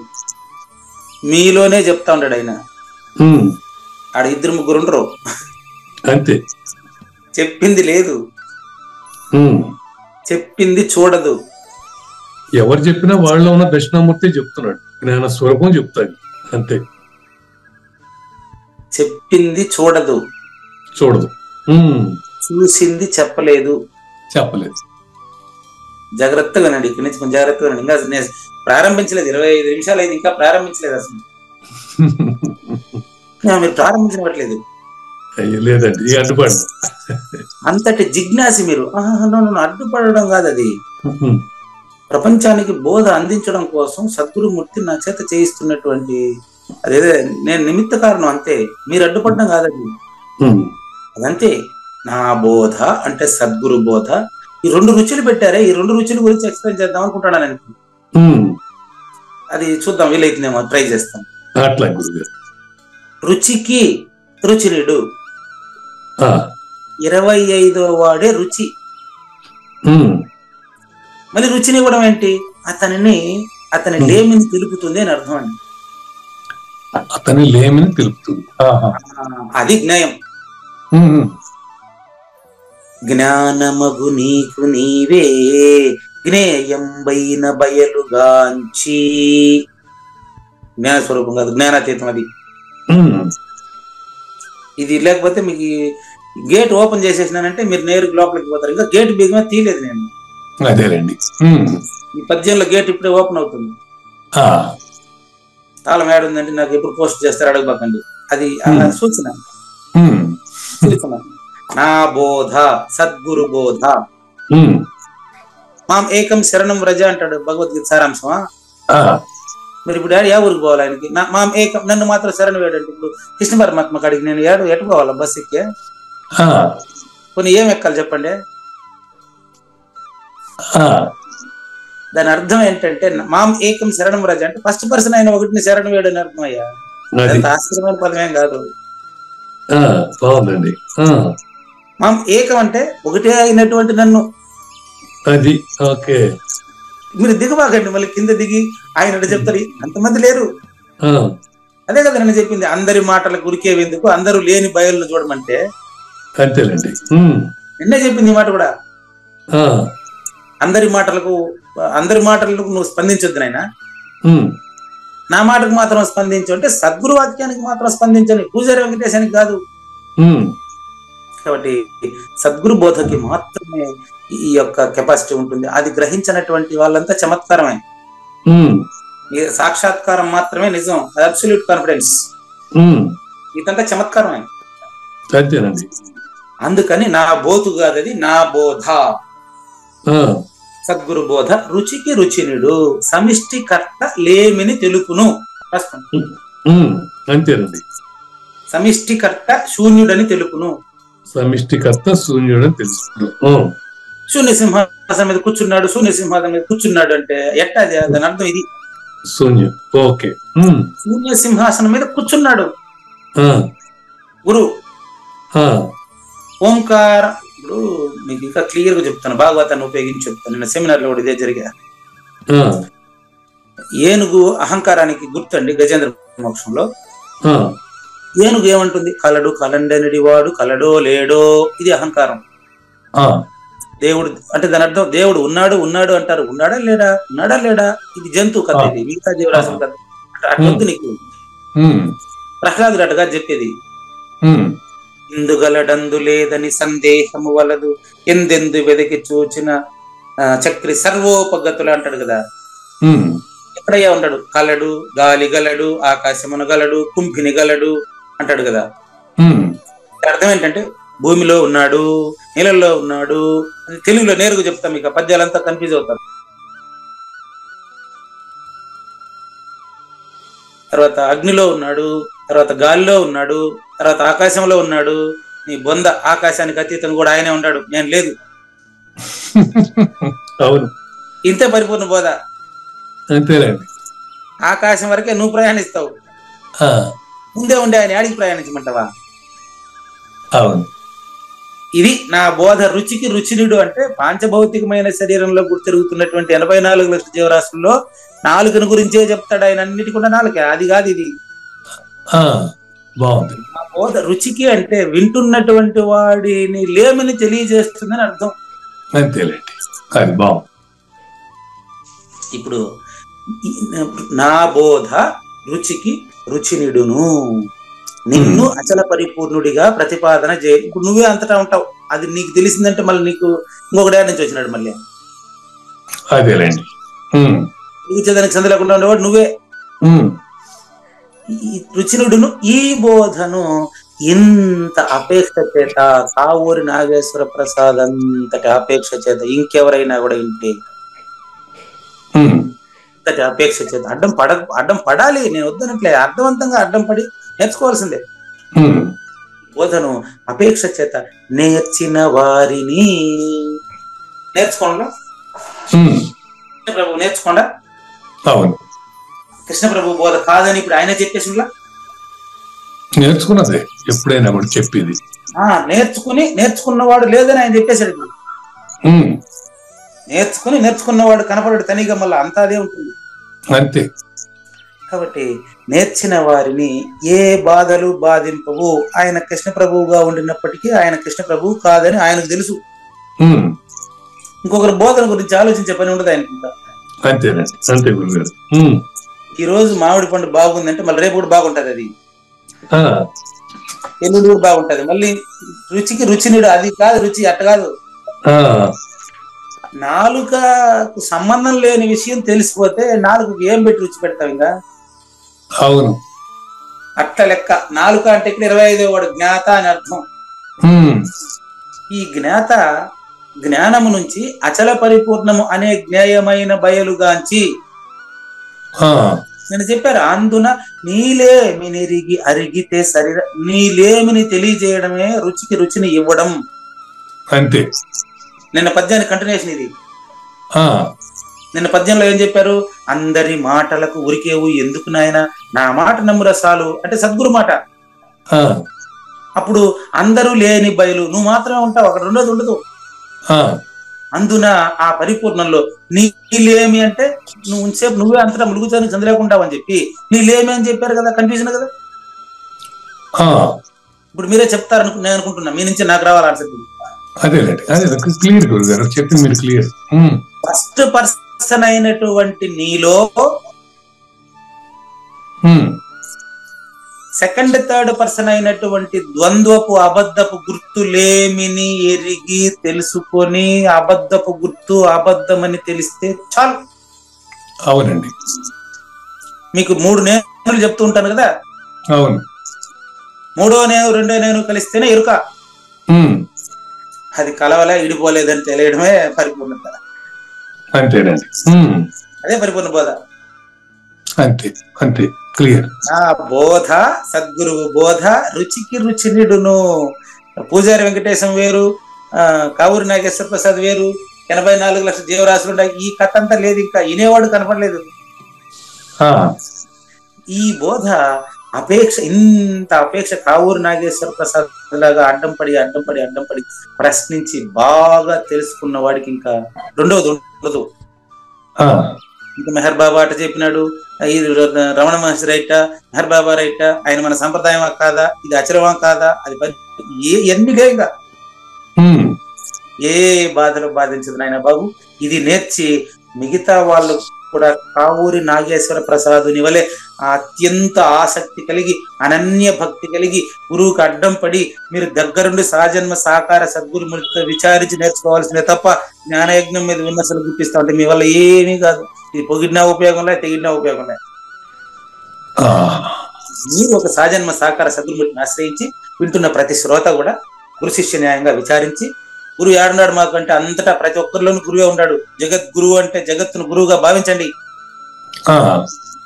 మీలోనే చెప్తా ఉంటాడు ఆయన. ఆడ 2-3 ఉండరు, అంతే. చెప్పింది లేదు, చెప్పింది చూడదు. ఎవరు చెప్పినా వాళ్ళలో ఉన్న దక్షిణామూర్తి చెప్తున్నాడు, జ్ఞాన స్వరూపం చెప్తాడు అంతే. చెప్పింది చూడదు, చూసింది చెప్పలేదు. జాగ్రత్తగా నండి, ఇక్కడి నుంచి కొంచెం జాగ్రత్తగా నండి. ఇంకా నేను ప్రారంభించలేదు, 25 నిమిషాలు అయింది, ఇంకా ప్రారంభించలేదు అసలు. మీరు ప్రారంభించట్లేదు. లేదండి, అడ్డుపడడం. అంతటి జిజ్ఞాసి మీరు. అడ్డుపడడం కాదు, అది ప్రపంచానికి బోధ అందించడం కోసం సద్గురుమూర్తి నా చేత చేయిస్తున్నటువంటి అదేదో నేను నిమిత్త కారణం, అంతే. మీరు అడ్డుపడడం కాదండి, అదంతే. నా బోధ అంటే సద్గురు బోధ. ఈ 2 రుచులు పెట్టారే, ఈ 2 రుచుల గురించి ఎక్స్ప్లెయిన్ చేద్దాం అనుకుంటాను నేను. అది చూద్దాం, వీలైతుందేమో, ట్రై చేస్తాం. రుచికి రుచినిడు, 25వ వాడే రుచి. మళ్ళీ రుచిని ఇవ్వడం ఏంటి? అతని లేమిని తెలుపుతుంది అని అర్థం అండి. అతని లేమిని తెలుపుతుంది, అది జ్ఞానం. జ్ఞానమగు నీకు నీవే జ్ఞేయంబైన బయలుగాంచి. జ్ఞాన స్వరూపం కాదు, జ్ఞానాతీతం అది. ఇది లేకపోతే మీకు గేట్ ఓపెన్ చేసేసినానంటే మీరు నేరుగా లోపలికి పోతారు. ఇంకా గేట్ బిగిన తీయలేదు నేను. అదేనండి, ఈ పద్యంలో గేట్ ఇప్పుడే ఓపెన్ అవుతుంది. తాళం ఏడుందంటే నాకు ఎప్పుడు పోస్ట్ చేస్తారు అడగబాకండి, అది సూచన. నా బోధ సద్గురు బోధ. మాం ఏకం శరణం వ్రజ అంటాడు భగవద్గీత సారాంశమా. మీరు ఇప్పుడు ఏ ఊరికి పోవాలి ఆయనకి? మాం ఏకం, నన్ను మాత్రం శరణం వేడండి. ఇప్పుడు కృష్ణ పరమాత్మ కాడికి నేను ఎటు పోవాలా? బస్ ఎక్కే కొన్ని ఏం ఎక్కాలి చెప్పండి? దాని అర్థం ఏంటంటే మాం ఏకం శరణం వ్రజ అంటే ఫస్ట్ పర్సన్ ఆయన ఒకటిని శరణం వేడు అని అర్థం. అయ్యా, ఆశ్చర్యమైన పదమేం కాదు. మాం ఏకం అంటే ఒకటే అయినటువంటి నన్ను. అది ఓకే. మీరు దిగబాకండి, మళ్ళీ కింద దిగి ఆయన చెప్తారు. అంతమంది లేరు, అదే కదా నేను చెప్పింది. అందరి మాటలకు ఉరికేందుకు, అందరూ లేని బయలు చూడమంటే అంతేనండి. నిన్నే చెప్పింది ఈ మాట కూడా. అందరి మాటలకు నువ్వు స్పందించొద్దు నాయన, నా మాటకు మాత్రం స్పందించు అంటే సద్గురు వాక్యానికి మాత్రం స్పందించని, పూజారి వెంకటేశానికి కాదు. కాబట్టి సద్గురు బోధకి మాత్రమే ఈ యొక్క కెపాసిటీ ఉంటుంది. అది గ్రహించినటువంటి వాళ్ళంతా చమత్కారమే. సాక్షాత్కారం మాత్రమే నిజం, అది అబ్సల్యూట్ కాన్ఫిడెన్స్. ఇదంతా చమత్కారమే. అందుకని నా బోధు కాదది, నా బోధ సద్గురు బోధ. రుచికి రుచినుడు, సమిష్టికర్త లేమిని తెలుపును. అంతేనండి. సమిష్టికర్త శూన్యుడని తెలుపును. సమిష్టికర్త శూన్యుడని తెలుసుకును. శూన్య సింహాసనం మీద కూర్చున్నాడు, శూన్య సింహాసనం మీద కూర్చున్నాడు అంటే ఎట్టా దాని అర్థం ఇది. శూన్యం. ఓకే. శూన్య సింహాసనం మీద కూర్చున్నాడు గురువు. ఓంకార, ఇప్పుడు మీకు ఇంకా క్లియర్ గా చెప్తాను, భాగవతాన్ని ఉపయోగించి చెప్తాను. నిన్న సెమినార్ లో కూడా ఇదే జరిగా. ఏనుగు అహంకారానికి గుర్తండి గజేంద్ర మోక్షంలో. ఏనుగు ఏమంటుంది? కలడు కలండనడి వాడు కలడో లేడో, ఇది అహంకారం. దేవుడు అంటే దాని అర్థం దేవుడు ఉన్నాడు ఉన్నాడు అంటారు, ఉన్నాడా లేడా, ఉన్నాడా లేడా, ఇది జంతువు కథ, ఇది మిగతా జీవరాశుల కథ. అట్లొద్దు నీకు. ప్రహ్లాదుడు అటుగా చెప్పేది, ఇందుగలడందు లేదని సందేహము వలదు, ఎందెందు వెదకి చూచిన చక్రి సర్వోపగతులు అంటాడు కదా. ఎక్కడయ్యా ఉంటాడు? కలడు, గాలి గలడు, ఆకాశమును గలడు, కుంభిని గలడు అంటాడు కదా. అర్థం ఏంటంటే భూమిలో ఉన్నాడు, నీళ్ళల్లో ఉన్నాడు. తెలుగులో నేరుగా చెప్తాం, మీకు పద్యాలంతా కన్ఫ్యూజ్ అవుతారు. తర్వాత అగ్నిలో ఉన్నాడు, తర్వాత గాలిలో ఉన్నాడు, తర్వాత ఆకాశంలో ఉన్నాడు. నీ బొంద, ఆకాశానికి అతీతం కూడా ఆయనే ఉన్నాడు, నేను లేదు. అవును, ఇంతే పరిపూర్ణ బోధ. అంతేలేండి. ఆకాశం వరకే నువ్వు ప్రయాణిస్తావు, ముందే ఉండే ఆయన ఆడికి ప్రయాణించమంటావా? అవును. ఇది నా బోధ. రుచికి రుచినుడు అంటే పాంచభౌతికమైన శరీరంలో గుర్తిరుగుతున్నటువంటి 84 లక్షల జీవరాశుల్లో నాలుకను గురించే చెప్తాడు ఆయన. అన్నిటికుండా నాలుక, అది కాదు ఇది. బాగుంది. ఆ బోధ రుచికి అంటే వింటున్నటువంటి వాడిని లేమిని తెలియజేస్తుందని అర్థం. అంతేలేండి, అది బాగుంది. ఇప్పుడు నా బోధ రుచికి రుచినిడును, నిన్ను అచల పరిపూర్ణుడిగా ప్రతిపాదన చేయ. ఇప్పుడు నువ్వే అంతటా ఉంటావు, అది నీకు తెలిసిందంటే మళ్ళీ నీకు ఇంకొకటి నుంచి వచ్చినాడు మళ్ళీ. అదేలేండి. దానికి సంద లేకుండా ఉండేవాడు నువ్వే. ఈ రుచినుడును ఈ బోధను ఇంత అపేక్ష చేత, కావూరి నాగేశ్వర ప్రసాద్ అంతటి అపేక్ష చేత ఇంకెవరైనా కూడా ఇంటే అంతటి అపేక్ష చేత అడ్డం పడాలి. నేను వద్దనట్లే, అర్థవంతంగా అడ్డం పడి నేర్చుకోవాల్సిందే. బోధను అపేక్ష చేత నేర్చిన వారిని నేర్చుకోండా ప్రభు, నేర్చుకోండా. కృష్ణ ప్రభు బోధ కాదని ఇప్పుడు ఆయన చెప్పేసిందా? నేర్చుకున్నదే ఎప్పుడైనా కూడా చెప్పేది. నేర్చుకున్నవాడు లేదని ఆయన చెప్పేశాడు. ఇప్పుడు నేర్చుకున్నవాడు కనపడడు తనిగా, మళ్ళీ అంతా అదే ఉంటుంది అంతే. కాబట్టి నేర్చిన వారిని ఏ బాధలు బాధింపవు. ఆయన కృష్ణ ప్రభువుగా ఉండినప్పటికీ ఆయన కృష్ణ ప్రభువు కాదని ఆయనకు తెలుసు. ఇంకొకరి బోధన గురించి ఆలోచించే పని ఉండదు ఆయనకుంటా. అంతేనండి, అంతే గురుగారు. ఈ రోజు మామిడి పండు బాగుందంటే మళ్ళీ రేపు కూడా బాగుంటది, అది ఎల్లుండి కూడా బాగుంటది. మళ్ళీ రుచికి రుచినిడు, అది కాదు రుచి, అట్ట కాదు. నాలుకకు సంబంధం లేని విషయం తెలిసిపోతే నాలుకకు ఏం పెట్టి రుచి పెడతావు ఇంకా? అవును, అట్ల లెక్క. నాలుక అంటే ఇక్కడ 25వ వాడు జ్ఞాత అని అర్థం. ఈ జ్ఞాత జ్ఞానము నుంచి అచల పరిపూర్ణము అనే జ్ఞేయమైన బయలుగాంచి నేను చెప్పారు, అందున నీలేమినిరిగి అరిగితే శరీర, నీలేమిని తెలియజేయడమే రుచికి రుచిని ఇవ్వడం. అంతే. నిన్న పద్యానికి కంటిన్యూషన్ ఇది. నిన్న పద్యంలో ఏం చెప్పారు? అందరి మాటలకు ఉరికేవు ఎందుకు నాయన, నా మాట నమ్మురా సాలు అంటే సద్గురు మాట. అప్పుడు అందరూ లేని బయలు, నువ్వు మాత్రమే ఉంటావు, అక్కడ రెండోది ఉండదు. అందున ఆ పరిపూర్ణంలో నీలేమి అంటే నువ్వు ఉంచేపు నువ్వే అంతటా ములుగుతాను చందలేకుంటావు అని చెప్పి నీలేమి అని చెప్పారు కదా. కన్ఫ్యూజన్ కదా. ఇప్పుడు మీరే చెప్తారు నేను అనుకుంటున్నా, మీ నుంచి నాకు రావాలి ఆన్సర్. ఫస్ట్ పర్సన్ అయినటువంటి నీలో సెకండ్ థర్డ్ పర్సన్ అయినటువంటి ద్వంద్వపు అబద్ధపు గుర్తులేమిని ఎరిగి తెలుసుకొని అబద్ధపు గుర్తు అబద్ధమని తెలిస్తే చాలు. అవునండి. మీకు 3 నేను చెప్తూ ఉంటాను కదా. అవును. 3వ నేను 2వ నేను కలిస్తేనే ఎరుక. అది కలవలే ఇడిపోలేదని తెలియడమే పరిపూర్ణత. అంతేనండి, అదే పరిపూర్ణ బోధ. అంతే అంతే, క్లియర్. ఆ బోధ సద్గురువు బోధ రుచికి రుచినిడును. పూజారి వెంకటేశం వేరు, కావూరి నాగేశ్వర ప్రసాద్ వేరు, 84 లక్షల జీవరాశులు ఉన్నాయి. ఈ కథ అంతా లేదు, ఇంకా వినేవాడు కనపడలేదు. ఈ బోధ ఇంత అపేక్ష కావూరి నాగేశ్వర ప్రసాద్ లాగా అడ్డం పడి ప్రశ్నించి బాగా తెలుసుకున్న వాడికి ఇంకా రెండవది ఉండదు. ఇంకా మెహర్ బాబా అట చెప్పినాడు, రమణ మహర్షి రైట, మెహర్ బాబా రైట, ఆయన మన సంప్రదాయమా కాదా, ఇది ఆచరమా కాదా, అది ఎన్ని లేక ఏ బాధలు బాధించదు నాయన బాబు. ఇది నేర్చి మిగతా వాళ్ళు కూడా కావూరి నాగేశ్వర ప్రసాదుని వలె అత్యంత ఆసక్తి కలిగి అనన్య భక్తి కలిగి గురువుకి అడ్డం పడి మీరు దగ్గరుండి సహజన్మ సాకార సద్గురుములతో విచారించి నేర్చుకోవాల్సిందే తప్ప జ్ఞానయజ్ఞం మీద విమర్శలు గుర్తిస్తా ఉంటే మీ వల్ల ఏమీ కాదు. ఇది పొగిడినా ఉపయోగం లేదు, తెగిడినా ఉపయోగం లేదు. మీరు ఒక సహజన్మ సాకార సద్గురుముడిని ఆశ్రయించి వింటున్న ప్రతి శ్రోత కూడా గురు శిష్య న్యాయంగా విచారించి, గురువు ఏడున్నాడు మాకంటే అంతటా ప్రతి ఒక్కరిలోనూ గురువే ఉన్నాడు. జగద్గురువు అంటే జగత్తును గురువుగా భావించండి,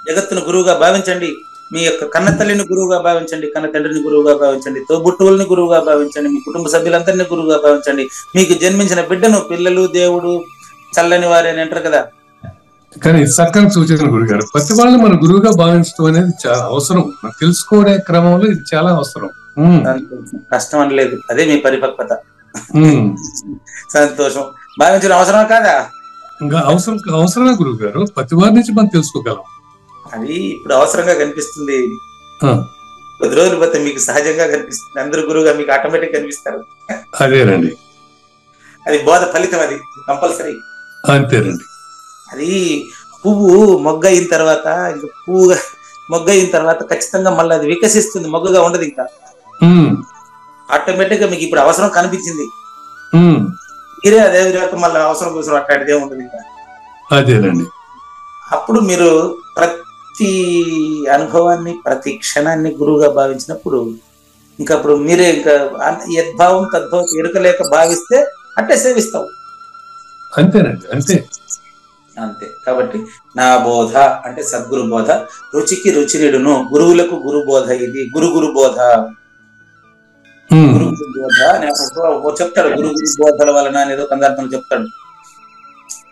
జగత్తును గురువుగా భావించండి. మీ యొక్క కన్న తల్లిని గురువుగా భావించండి, కన్న తండ్రిని గురువుగా భావించండి, తోబుట్టువుల్ని గురువుగా భావించండి, మీ కుటుంబ సభ్యులందరినీ గురువుగా భావించండి. మీకు జన్మించిన బిడ్డను పిల్లలు దేవుడు చల్లని వారే అని అంటారు కదా. కానీ చక్కని సూచన గురుగారు. ప్రతి వాళ్ళని మన గురువుగా భావించడం అనేది చాలా అవసరం. తెలుసుకోవడే క్రమంలో ఇది చాలా అవసరం. కష్టం అని లేదు, అదే మీ పరిపక్వత. సంతోషం. భావించడం అవసరమా కాదా? ఇంకా అవసరమే గురువు గారు. ప్రతి వారి నుంచి మనం తెలుసుకోగలం. అది ఇప్పుడు అవసరంగా కనిపిస్తుంది. కొద్ది రోజులు పోతే మీకు సహజంగా కనిపిస్తుంది. అందరూ గురువుగా మీకు ఆటోమేటిక్ కనిపిస్తారు. అదేనండి, అది బోధ ఫలితం, అది కంపల్సరీ. అంతేనండి. అది పువ్వు మొగ్గ అయిన తర్వాత, ఇంకా పువ్వుగా మొగ్గ అయిన తర్వాత ఖచ్చితంగా మళ్ళీ అది వికసిస్తుంది, మొగ్గగా ఉండదు. ఇంకా ఆటోమేటిక్ గా మీకు ఇప్పుడు అవసరం కనిపించింది, మీరే అదే విధంగా మళ్ళీ అవసరం కోసం అట్లాంటిదే ఉండదు ఇంకా. అదేనండి. అప్పుడు మీరు ప్రతి అనుభవాన్ని ప్రతి క్షణాన్ని గురువుగా భావించినప్పుడు ఇంకా అప్పుడు మీరే ఇంకా యద్భావం తద్భావం ఎరుకలేక భావిస్తే అట్టే సేవిస్తావు. అంతేనండి, అంతే అంతే. కాబట్టి నా బోధ అంటే సద్గురు బోధ, రుచికి రుచినిడును, గురువులకు గురు బోధ, ఇది గురు బోధ. గురు బోధ చెప్తాడు, గురు బోధల వలన అనేదో కందార్థం చెప్తాడు.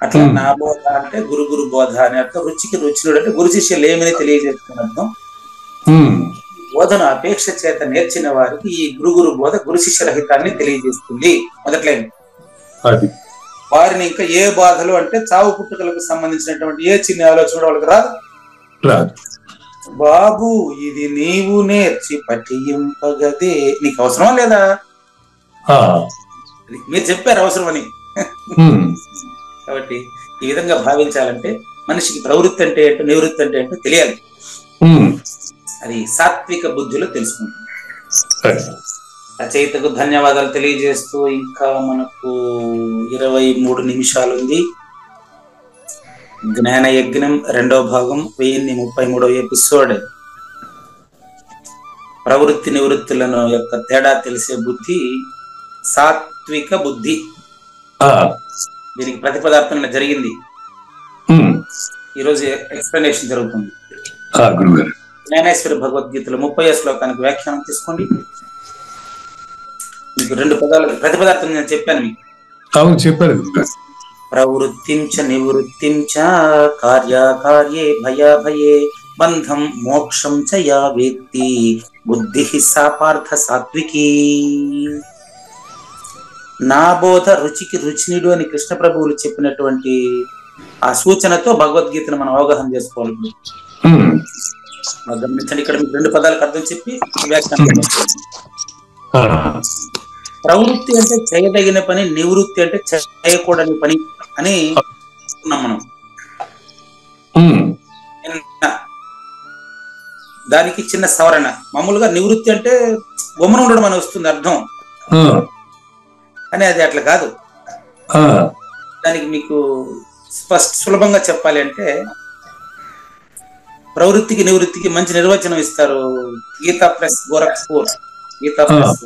అట్లా నా బోధ అంటే గురు బోధ అని అర్థం. రుచికి రుచినుడు అంటే గురు శిష్యులు ఏమని తెలియజేస్తున్న అర్థం. బోధన అపేక్ష చేత నేర్చిన వారికి ఈ గురు బోధ గురు శిష్య రహితాన్ని తెలియజేస్తుంది. మొదట్లైన వారిని ఇంకా ఏ బాధలు అంటే చావు పుట్టుకలకు సంబంధించినటువంటి ఏ చిన్న ఆలోచన వాళ్ళకి రాదు. బాబు ఇది నీవు నేర్చి పఠింపగదే, నీకు అవసరమా లేదా? మీరు చెప్పారు అవసరమని. కాబట్టి ఈ విధంగా భావించాలంటే మనిషికి ప్రవృత్తి అంటే ఏంటో నివృత్తి అంటే ఏంటో తెలియాలి. అది సాత్విక బుద్ధిలో తెలుసుకుంటుంది. రచయితకు ధన్యవాదాలు తెలియజేస్తూ ఇంకా మనకు 23 నిమిషాలు ఉంది. జ్ఞాన యజ్ఞం 2వ భాగం 1033వ ఎపిసోడ్. ప్రవృత్తి నివృత్తులను యొక్క తేడా తెలిసే బుద్ధి సాత్విక బుద్ధి. దీనికి ప్రతిపదార్థం జరిగింది. ఈరోజు ఎక్స్ప్లెనేషన్ జరుగుతుంది. జ్ఞానేశ్వరి భగవద్గీతలో 30వ శ్లోకానికి వ్యాఖ్యానం తీసుకోండి. మీకు 2 పదాలు ప్రతిపదార్థం నేను చెప్పాను మీకు. అవును, చెప్పారు. ప్రవృత్తించ నివృత్తించ కార్యాకార్యే భయాభయే బంధం మోక్షం చ యా వేత్తి బుద్ధి సా పార్థ సాత్వికీ. నా బోధ రుచికి రుచినిడు అని కృష్ణ ప్రభువులు చెప్పినటువంటి ఆ సూచనతో భగవద్గీతను మనం అవగాహన చేసుకోవాలి. గమనించండి, ఇక్కడ మీకు 2 పదాలకు అర్థం చెప్పి వ్యాఖ్యానం. ప్రవృత్తి అంటే చేయదగిన పని, నివృత్తి అంటే చేయకూడని పని అని మనం. దానికి చిన్న సవరణ. మామూలుగా నివృత్తి అంటే గమ్మున ఉండడం అని వస్తుంది అర్థం, కానీ అది అట్లా కాదు. దానికి మీకు సులభంగా చెప్పాలి అంటే ప్రవృత్తికి నివృత్తికి మంచి నిర్వచనం ఇస్తారు గీతా ప్రెస్ గోరఖ్పూర్. గీతా ప్రెస్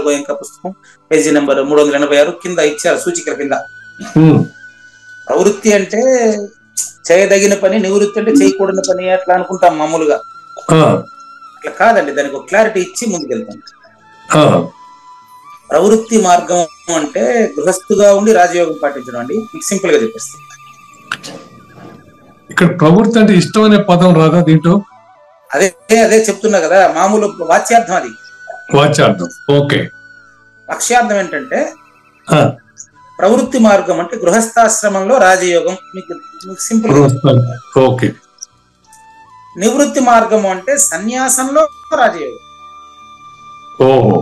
గోయంకా పుస్తకం పేజీ నెంబర్ 386 కింద ఇచ్చారు సూచికల కింద. ప్రవృత్తి అంటే చేయదగిన పని, నివృత్తి అంటే చేయకూడని పని అట్లా అనుకుంటాం మామూలుగా. అట్లా కాదండి, దానికి ఒక క్లారిటీ ఇచ్చి ముందుకెళ్తాం. ప్రవృత్తి మార్గం అంటే గృహస్థుగా ఉండి రాజయోగం పాటించడం అండి. మీకు సింపుల్ గా చెప్పేస్తాను. ఇక్కడ ప్రవృత్తి అంటే ఇష్టం అనే పదం రాదా దీంట్లో? అదే అదే చెప్తున్నా కదా, మామూలు వాచ్యార్థం అది. వాచ్యార్థం. ఓకే. లక్ష్యార్థం ఏంటంటే ప్రవృత్తి మార్గం అంటే గృహస్థాశ్రమంలో రాజయోగం. మీకు సింపుల్. ఓకే. నివృత్తి మార్గం అంటే సన్యాసంలో రాజయోగం. ఓహో,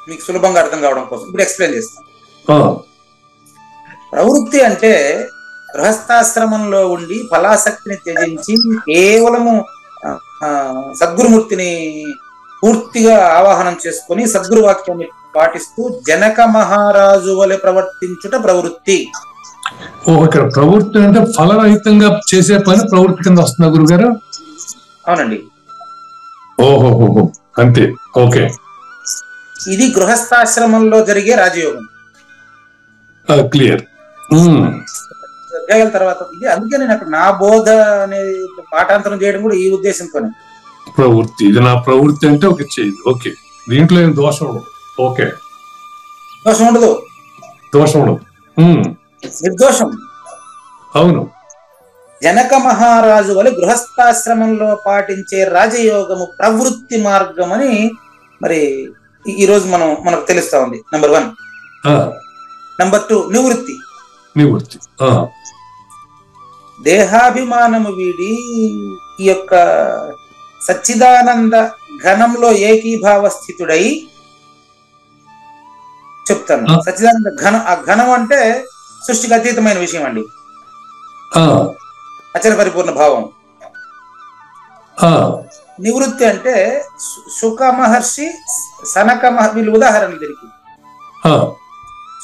మీకు సులభంగా అర్థం కావడం కోసం ఇప్పుడు ఎక్స్ప్లెయిన్ చేస్తాను. ప్రవృత్తి అంటే గృహస్థాశ్రమంలో ఉండి ఫలాసక్తిని త్యజించి కేవలము సద్గురుమూర్తిని పూర్తిగా ఆవాహనం చేసుకుని సద్గురు వాక్యాన్ని పాటిస్తూ జనక మహారాజు వలె ప్రవర్తించుట ప్రవృత్తి. ఓహో, ఇక్కడ ప్రవృత్తి అంటే ఫలరహితంగా చేసే పని ప్రవృత్తి కింద వస్తుందా గురుగారు? అవునండి. ఓహోహో, అంతే. ఓకే. ఇది గృహస్థాశ్రమంలో జరిగే రాజయోగం. క్లియర్. అధ్యాయాల తర్వాత ఇది. అందుకే నేను అక్కడ నా బోధ అనే పాఠాంతరం చేయడం కూడా ఈ ఉద్దేశంతోనే. ప్రవృత్తి, ఇది నా ప్రవృత్తి అంటే ఒక చేయి. ఓకే, దీంట్లో ఏం దోషం ఉండదు. ఓకే, దోషం ఉండదు. దోషం ఉండదు. నిర్దోషం. అవును. జనక మహారాజు వలె గృహస్థాశ్రమంలో పాటించే రాజయోగము ప్రవృత్తి మార్గం అని మరి ఈ రోజు మనకు తెలుస్తా ఉంది. నంబర్ 1. నంబర్ 2 నివృత్తి. నివృత్తి దేహాభిమానము వీడి ఈ యొక్క సచ్చిదానంద ఘనంలో ఏకీభావ స్థితుడై చెప్తాను. సచ్చిదానంద ఘనం, ఆ ఘనం అంటే సృష్టికి అతీతమైన విషయం అండి. అచల పరిపూర్ణ భావం. నివృత్తి అంటే శుక మహర్షి సనక వీళ్ళు ఉదాహరణ దీనికి.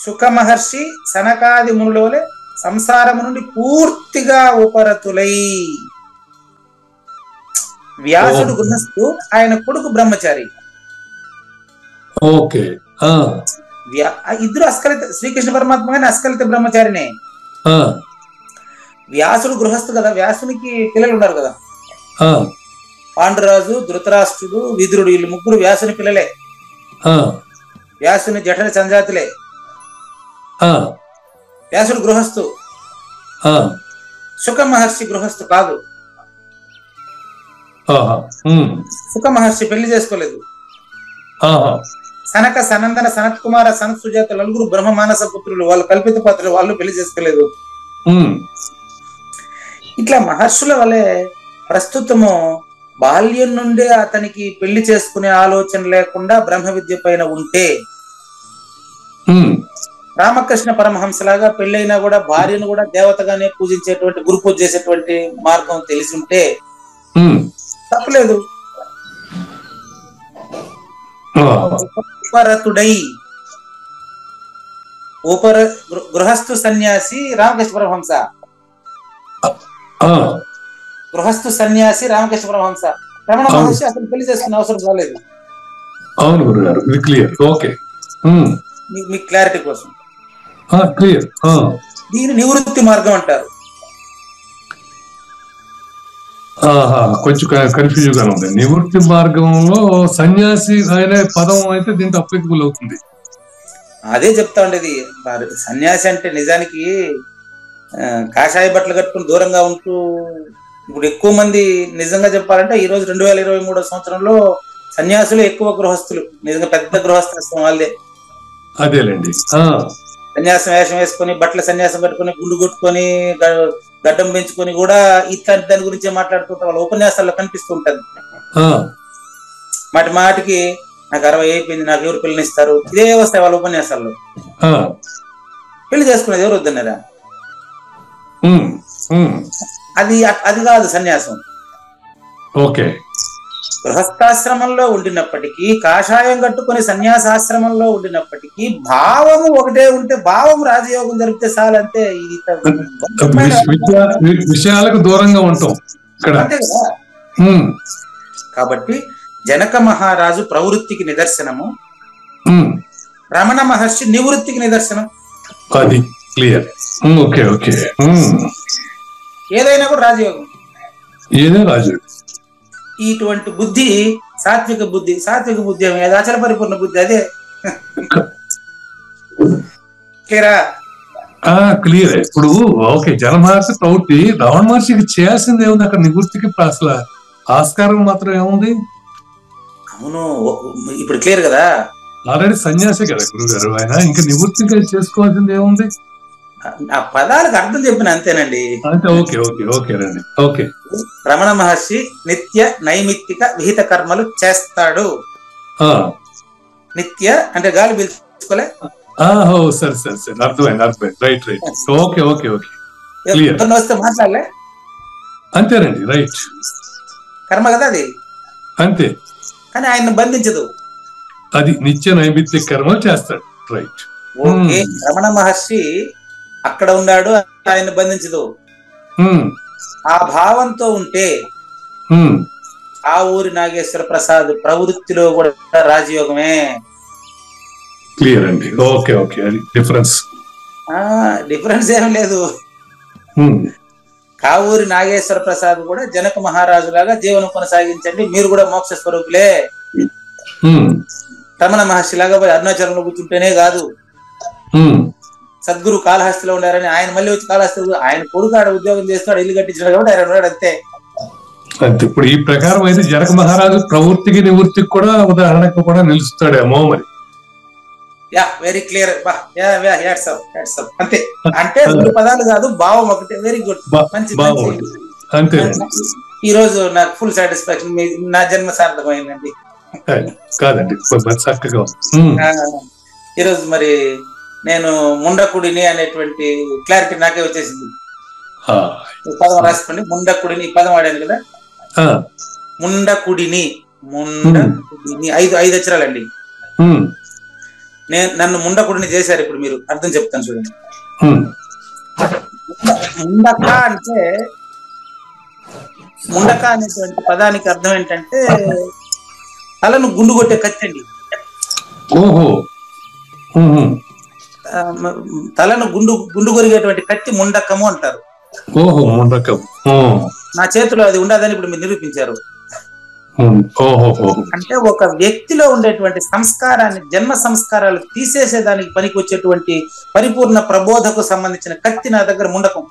శుక మహర్షి సనకాది మునుల వలె సంసారము నుండి పూర్తిగా ఉపరతులై. వ్యాసుడు గృహస్థు, ఆయన కొడుకు బ్రహ్మచారి. ఓకే. ఇద్దరు అస్కలిత, శ్రీకృష్ణ పరమాత్మ కానీ అస్కలిత బ్రహ్మచారినే. వ్యాసుడు గృహస్థు కదా, వ్యాసునికి పిల్లలు ఉన్నారు కదా. పాండురాజు, ధృతరాష్ట్రుడు, విదురుడు, వీళ్ళు ముగ్గురు వ్యాసుని పిల్లలే. వ్యాసుని జఠర సంజాతులే. వ్యాసుడు గృహస్థు, శుక మహర్షి గృహస్థు కాదు. శుక మహర్షి పెళ్లి చేసుకోలేదు. సనక, సనందన, సనత్ కుమార, సనత్ సుజాత నలుగురు బ్రహ్మ మానస పుత్రులు, వాళ్ళు కల్పిత పాత్రలు, వాళ్ళు పెళ్లి చేసుకోలేదు. ఇట్లా మహర్షుల వలె ప్రస్తుతము బాల్యం నుండే అతనికి పెళ్లి చేసుకునే ఆలోచన లేకుండా బ్రహ్మ విద్య పైన ఉంటే, రామకృష్ణ పరమహంసలాగా పెళ్ళైనా కూడా భార్యను కూడా దేవతగానే పూజించేటువంటి, గురు పూజ చేసేటువంటి మార్గం తెలిసి ఉంటే తప్పలేదు. ఉపరతుడై గృహస్థు సన్యాసి రామకృష్ణ పరమహంస. గృహస్థు సన్యాసి రామకృష్ణ పరమహంస. రమణ మహర్షి అసలు పెళ్లి చేసుకునే అవసరం రాలేదు. అవును గురుగారు, ఇది క్లియర్. ఓకే, మీ క్లారిటీ కోసం క్లియర్. దీని నివృత్తి మార్గం అంటారు. కొంచెం కన్ఫ్యూజ్ గా ఉంది. నివృత్తి మార్గంలో సన్యాసి అనే పదం అయితే దీంట్లో అప్లికబుల్ అవుతుంది. అదే చెప్తా ఉండేది. సన్యాసి అంటే నిజానికి కాషాయ బట్టలు కట్టుకుని దూరంగా ఉంటూ, ఇప్పుడు ఎక్కువ మంది నిజంగా చెప్పాలంటే ఈ రోజు 2023 సంవత్సరంలో సన్యాసులు ఎక్కువ గృహస్థులు. నిజంగా పెద్ద గృహస్థాశ్రమం వాళ్ళే. అదేలేండి. సన్యాసం వేషం వేసుకొని, బట్టల సన్యాసం కట్టుకొని, గుండు కొట్టుకొని, గడ్డం పెంచుకొని కూడా ఇట్లాంటి దాని గురించే మాట్లాడుతుంటారు. వాళ్ళ ఉపన్యాసాల్లో కనిపిస్తూ ఉంటది. మాటికి నాకు 60 అయిపోయింది, నాకు ఎవరు పిల్లనిస్తారు, ఇదే వస్తాయి వాళ్ళ ఉపన్యాసాల్లో. పెళ్లి చేసుకునేది ఎవరు వద్దన్నారా? అది కాదు సన్యాసం. ఓకే. గృహస్థాశ్రమంలో ఉండినప్పటికీ, కాషాయం కట్టుకుని సన్యాసాశ్రమంలో ఉండినప్పటికీ భావము ఒకటే ఉంటే, భావం రాజయోగం జరిపితే చాలంటే. ఇది విషయాలకు దూరంగా ఉంటాం అంతే కదా. కాబట్టి జనక మహారాజు ప్రవృత్తికి నిదర్శనము, రమణ మహర్షి నివృత్తికి నిదర్శనం. అది క్లియర్. Okay okay. ఏదైనా కూడా రాజయోగం. ఏదే రాజయోగం. ఇటువంటి బుద్ధి సాత్విక బుద్ధి. సాత్విక బుద్ధి అచల పరిపూర్ణ బుద్ధి. అదే క్లియరా? క్లియర్. ఇప్పుడు ఓకే, జలమహర్షి ప్రవృత్తి రమణ మహర్షికి చేయాల్సింది ఏముంది అక్కడ? నివృత్తికి అసలు ఆస్కారం మాత్రం ఏముంది? అవును, ఇప్పుడు క్లియర్ కదా. ఆల్రెడీ సన్యాసి కదా గురుగారు ఆయన, ఇంకా నివృత్తిగా చేసుకోవాల్సింది ఏముంది? ఆ పదాలకు అర్థం చెప్పిన అంతేనండి. అంటే ఓకే ఓకే ఓకే రండి. ఓకే, రమణ మహర్షి నిత్య నైమిత్తిక విహిత కర్మలు చేస్తాడు. నిత్య అంటే గాలి పీల్చుకోలే. సరే సరే సరే, అర్థమైంది. Right right. Okay okay okay, clear. వస్తే మాట్లాడలే, అంతేనండి. రైట్, కర్మ కదా అది, అంతే. కానీ ఆయన బంధించదు. అది నిత్య నైమిత్తిక కర్మలు చేస్తాడు. రైట్. ఓకే, రమణ మహర్షి అక్కడ ఉన్నాడు, ఆయన బంధించదు. ఆ భావంతో ఉంటే ఆ ఊరి నాగేశ్వర ప్రసాద్ ప్రవృత్తిలో కూడా రాజయోగమే. క్లియర్ అండి. ఓకే ఓకే, అది డిఫరెన్స్ ఏం లేదు. కావూరి నాగేశ్వర ప్రసాద్ కూడా జనక మహారాజు లాగా జీవనం కొనసాగించండి, మీరు కూడా మోక్ష స్వరూపులే. రమణ మహర్షి లాగా పోయి అరుణాచలంలో కూర్చుంటేనే కాదు. సద్గురు కాళహస్తిలో ఉండారని ఆయన మళ్ళీ వచ్చి కాళహస్తి, ఆయన కొడుకు ఆడ ఉద్యోగం చేస్తున్నాడు, ఇల్లు కట్టించాడు కాబట్టి ఆయన ఉన్నాడు, అంతే. ఇప్పుడు ఈ ప్రకారం అయితే జనక మహారాజు ప్రవృత్తికి నివృత్తికి కూడా ఉదాహరణకు కూడా నిలుస్తాడేమో మరి. Very clear. అంతే. అంటే రెండు పదాలు కాదు, భావం ఒకటే. వెరీ గుడ్, మంచి. అంతే. ఈ రోజు నాకు ఫుల్ సాటిస్ఫాక్షన్, నా జన్మ సార్థకమైందండి. కాదండి, చక్కగా. ఈరోజు మరి నేను ముండకుడిని అనేటువంటి క్లారిటీ నాకే వచ్చేసింది. పదం రాసుకోండి, ముండకుడిని. ఈ పదం వాడాను కదా, ముండకుడిని. ఐదు అక్షరాలండి. నన్ను ముండకుడిని చేశారు. ఇప్పుడు మీరు అర్థం చెప్తాను చూడండి. ముండక అంటే, ముండక అనేటువంటి పదానికి అర్థం ఏంటంటే తలను గుండు కొట్టే కత్తి అండి. తలను గుండు కొరిగేటువంటి కత్తి ముండకము అంటారు. నా చేతిలో అది ఉండదని ఇప్పుడు మీరు నిరూపించారు. అంటే ఒక వ్యక్తిలో ఉండేటువంటి సంస్కారాన్ని, జన్మ సంస్కారాలు తీసేసేదానికి పనికి వచ్చేటువంటి పరిపూర్ణ ప్రబోధకు సంబంధించిన కత్తి నా దగ్గర ముండకం.